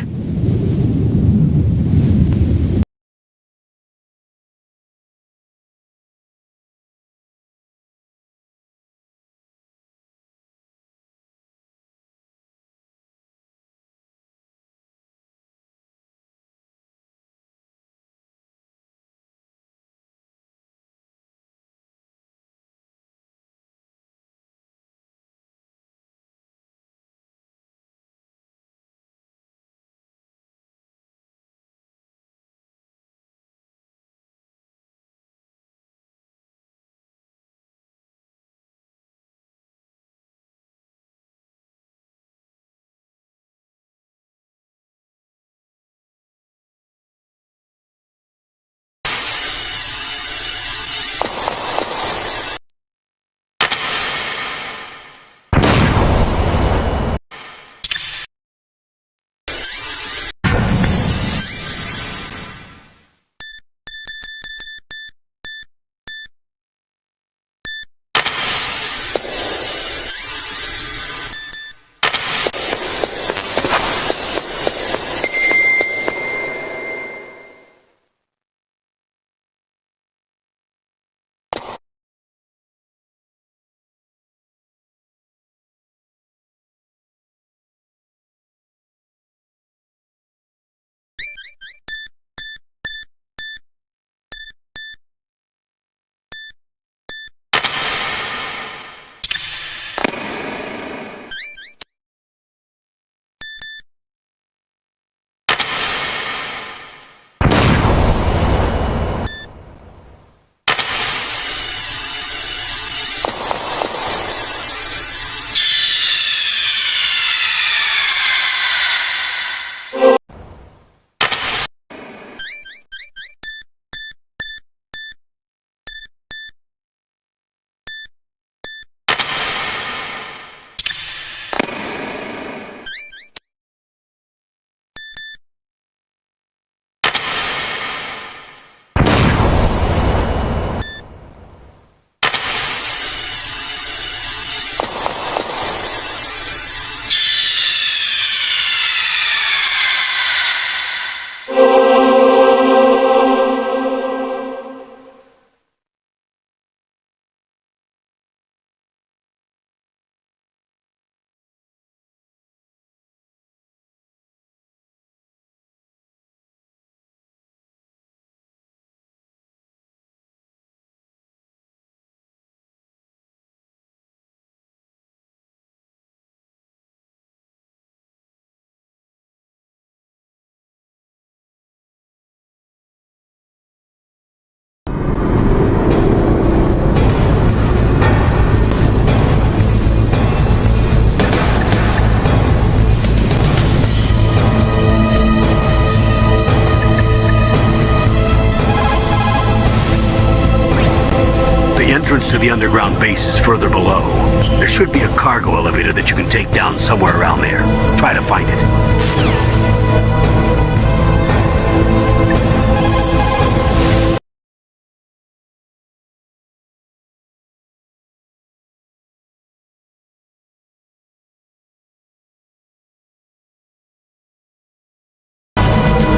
entrance to the underground base is further below. There should be a cargo elevator that you can take down somewhere around there. Try to find it.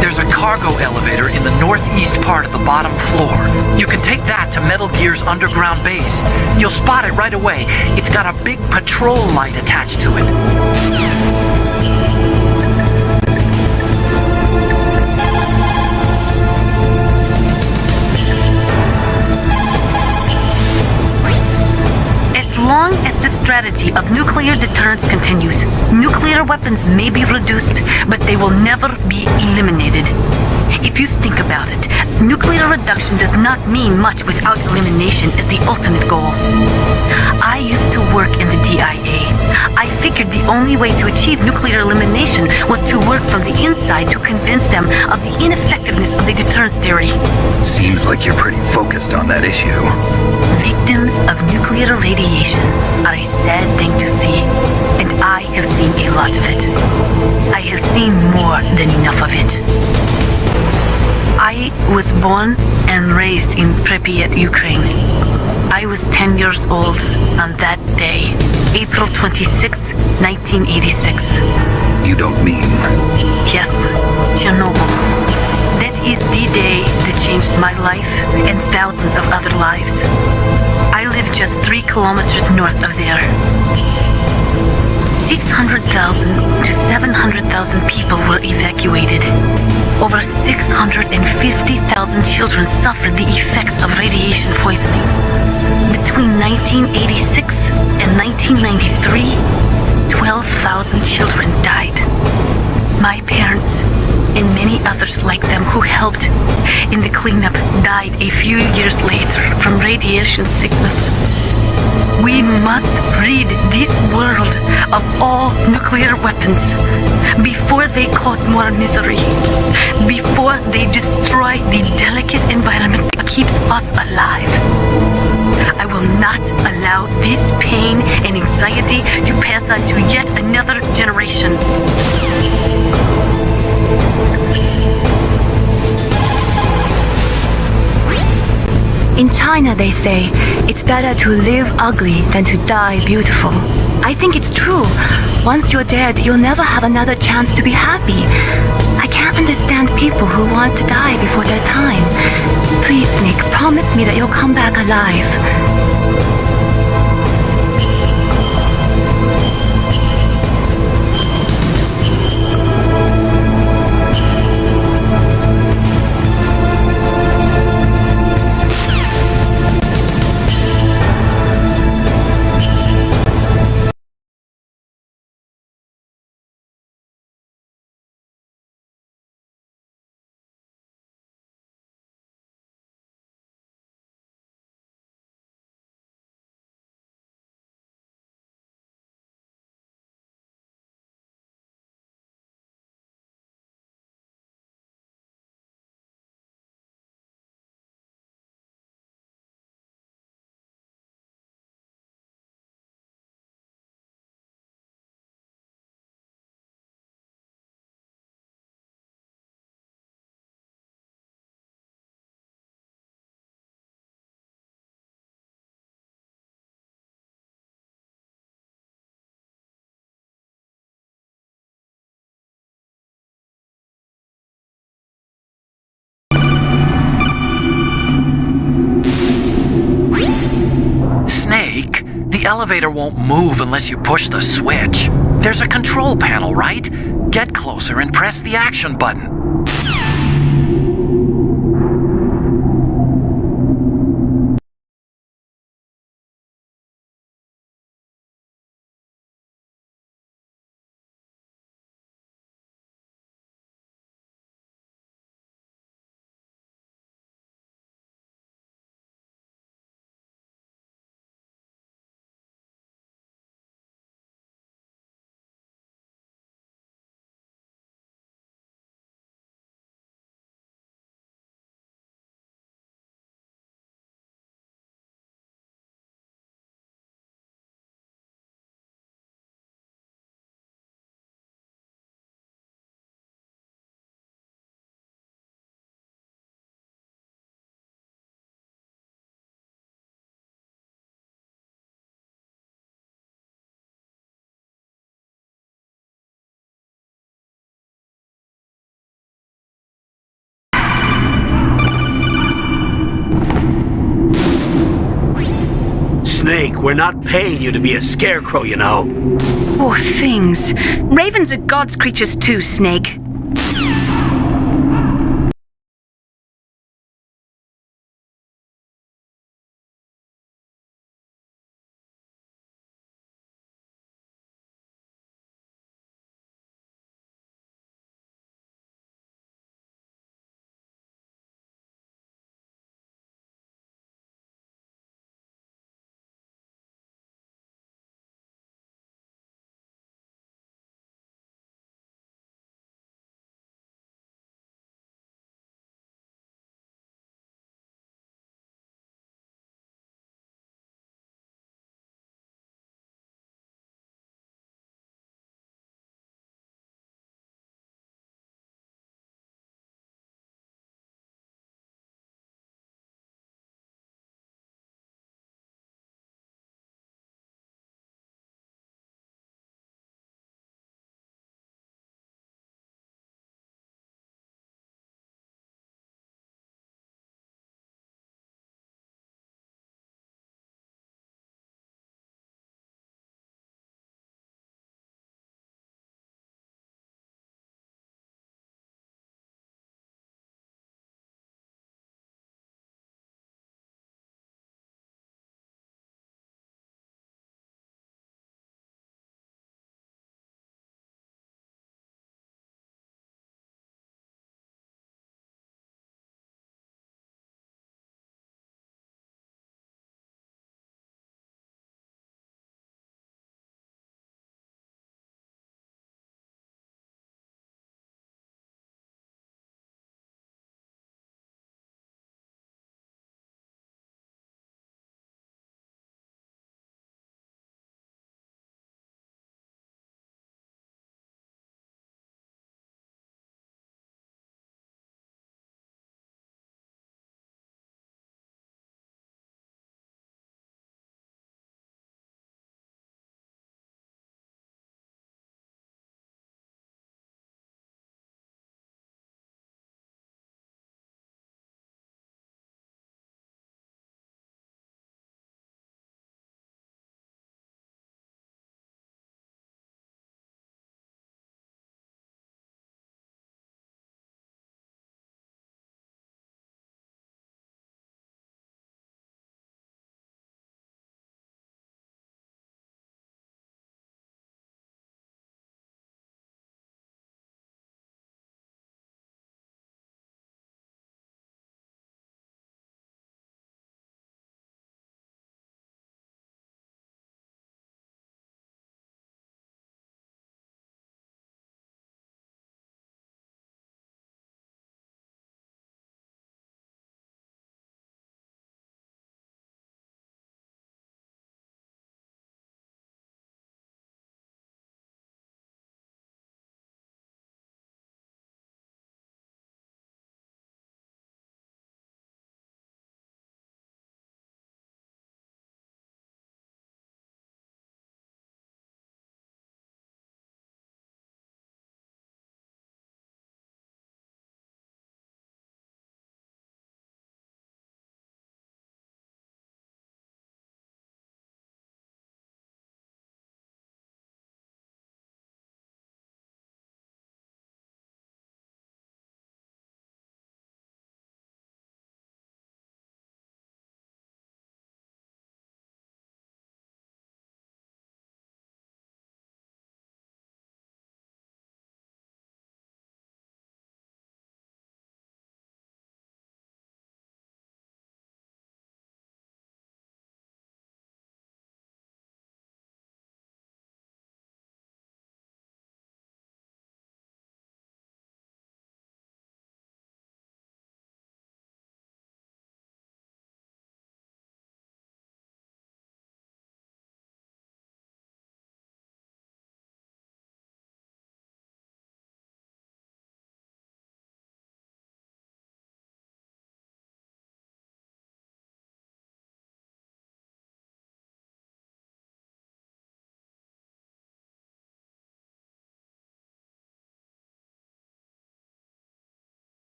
There's a cargo elevator in the northeast part of the bottom floor. You can take that to Metal Gear's underground base. You'll spot it right away. It's got a big patrol light attached to it. As long as the strategy of nuclear deterrence continues, nuclear weapons may be reduced, but they will never be eliminated. If you think about it, nuclear reduction does not mean much without elimination as the ultimate goal. I used to work in the DIA. I figured the only way to achieve nuclear elimination was to work from the inside to convince them of the ineffectiveness of the deterrence theory. Seems like you're pretty focused on that issue. Victims of nuclear radiation are a sad thing to see, and I have seen a lot of it. I have seen more than enough of it. I was born and raised in Pripyat, Ukraine. I was 10 years old on that day, April 26, 1986. You don't mean... Yes, Chernobyl. That is the day that changed my life and thousands of other lives. I live just 3 kilometers north of there. 600,000 to 700,000 people were evacuated. Over 650,000 children suffered the effects of radiation poisoning. Between 1986 and 1993, 12,000 children died. My parents and many others like them who helped in the cleanup died a few years later from radiation sickness. We must rid this world of all nuclear weapons before they cause more misery, before they destroy the delicate environment that keeps us alive. I will not allow this pain and anxiety to pass on to yet another generation. In China, they say it's better to live ugly than to die beautiful. I think it's true. Once you're dead, you'll never have another chance to be happy. I can't understand people who want to die before their time. Please, Nick, promise me that you'll come back alive. Snake, the elevator won't move unless you push the switch. There's a control panel, right? Get closer and press the action button. Snake, we're not paying you to be a scarecrow, you know. Poor things. Ravens are God's creatures too, Snake.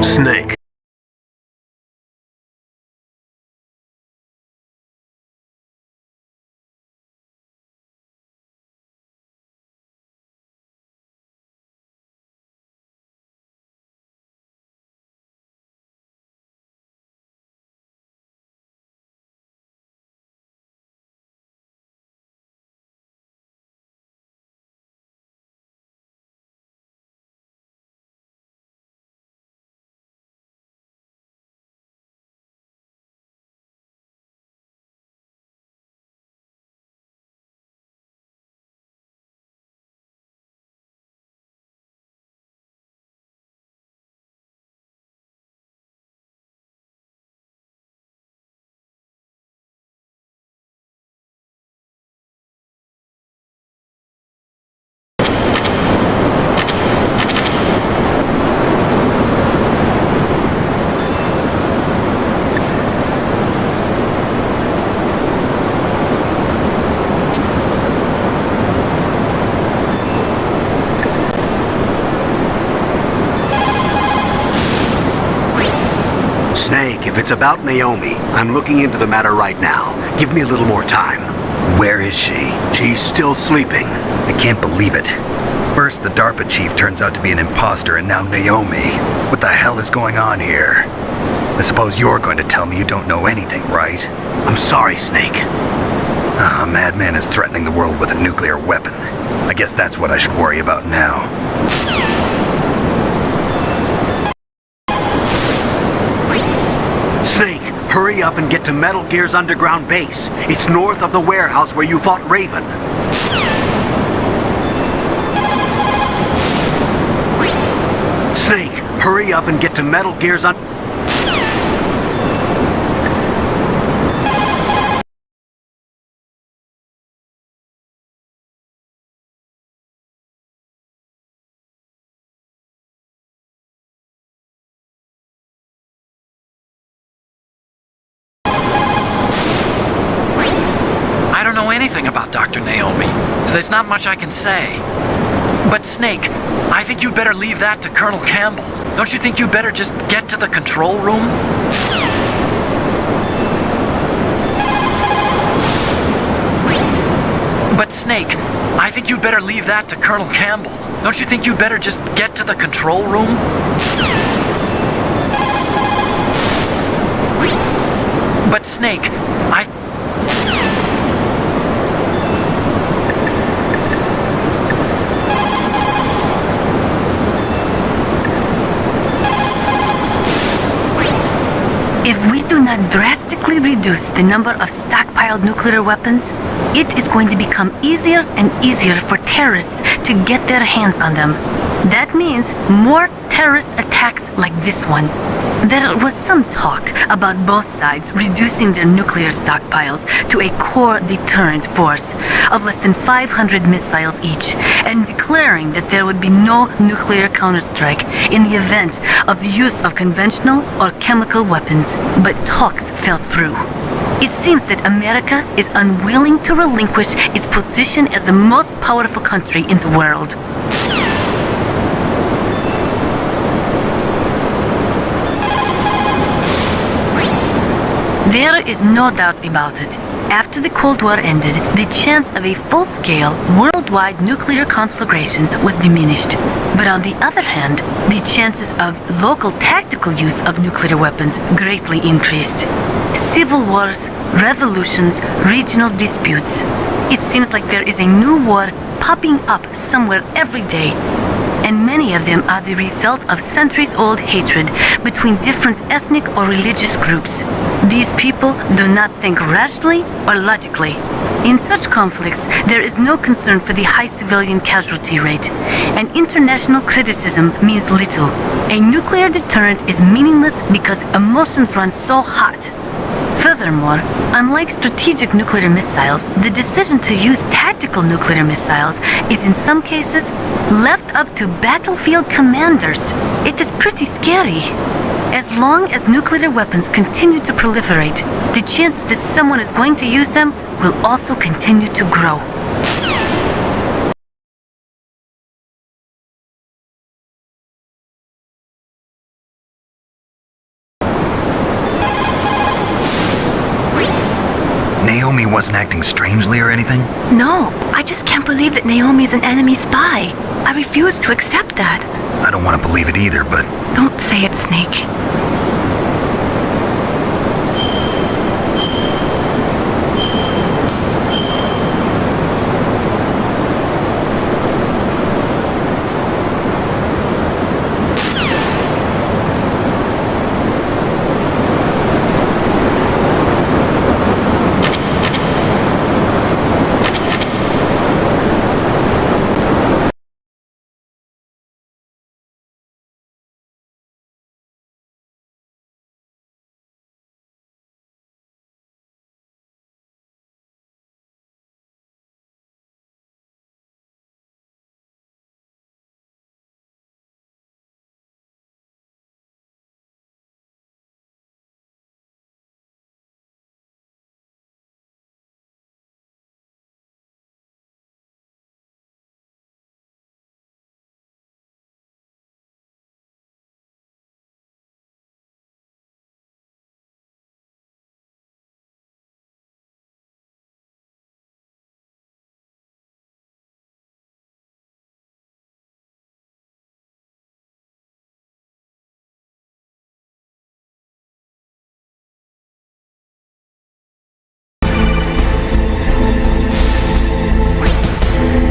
Snake. Snake, if it's about Naomi, I'm looking into the matter right now. Give me a little more time. Where is she? She's still sleeping. I can't believe it. First, the DARPA chief turns out to be an imposter, and now Naomi. What the hell is going on here? I suppose you're going to tell me you don't know anything, right? I'm sorry, Snake. A madman is threatening the world with a nuclear weapon. I guess that's what I should worry about now. Snake, hurry up and get to Metal Gear's underground base. It's north of the warehouse where you fought Raven. Snake, hurry up and get to Metal Gear's I don't know anything about Dr. Naomi, so there's not much I can say. But Snake, I think you'd better leave that to Colonel Campbell. Don't you think you'd better just get to the control room? But Snake, I think you'd better leave that to Colonel Campbell. Don't you think you'd better just get to the control room? But Snake, If we do not drastically reduce the number of stockpiled nuclear weapons, it is going to become easier and easier for terrorists to get their hands on them. That means more terrorist attacks like this one. There was some talk about both sides reducing their nuclear stockpiles to a core deterrent force of less than 500 missiles each, and declaring that there would be no nuclear counterstrike in the event of the use of conventional or chemical weapons. But talks fell through. It seems that America is unwilling to relinquish its position as the most powerful country in the world. There is no doubt about it. After the Cold War ended, the chance of a full-scale, worldwide nuclear conflagration was diminished. But on the other hand, the chances of local tactical use of nuclear weapons greatly increased. Civil wars, revolutions, regional disputes. It seems like there is a new war popping up somewhere every day. And many of them are the result of centuries-old hatred between different ethnic or religious groups. These people do not think rationally or logically. In such conflicts, there is no concern for the high civilian casualty rate, and international criticism means little. A nuclear deterrent is meaningless because emotions run so hot. Furthermore, unlike strategic nuclear missiles, the decision to use tactical nuclear missiles is in some cases left up to battlefield commanders. It is pretty scary. As long as nuclear weapons continue to proliferate, the chances that someone is going to use them will also continue to grow. Naomi wasn't acting strangely or anything? No, I just can't believe that Naomi is an enemy spy. I refuse to accept that. I don't want to believe it either, but Don't say it, Snake.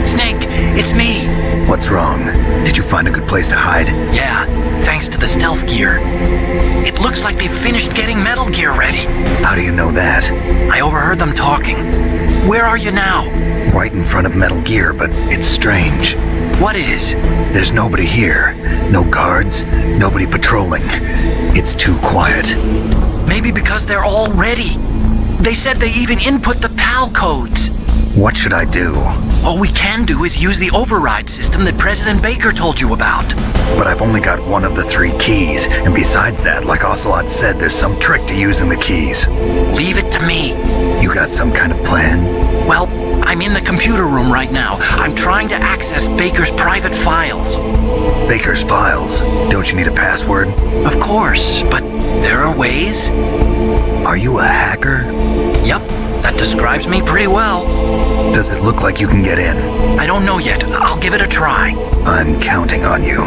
Snake, it's me. what's wrong? Did you find a good place to hide? Yeah, thanks to the stealth gear. It looks like they've finished getting Metal Gear ready. How do you know that? I overheard them talking. Where are you now? Right in front of Metal Gear, but it's strange. What is? There's nobody here. No guards, nobody patrolling. It's too quiet. Maybe because they're all ready. They said they even input the PAL codes. What should I do? All we can do is use the override system that President Baker told you about. But I've only got one of the 3 keys, and besides that, like Ocelot said, there's some trick to using the keys. Leave it to me. You got some kind of plan? Well, I'm in the computer room right now. I'm trying to access Baker's private files. Baker's files? Don't you need a password? Of course, but there are ways. Are you a hacker? Yep, that describes me pretty well. Does it look like you can get in? I don't know yet. I'll give it a try. I'm counting on you.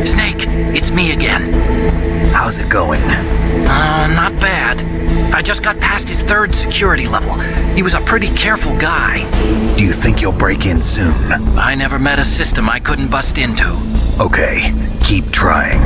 Snake, it's me again. How's it going? Not bad. I just got past his 3rd security level. He was a pretty careful guy. Do you think you'll break in soon? I never met a system I couldn't bust into. Okay, keep trying.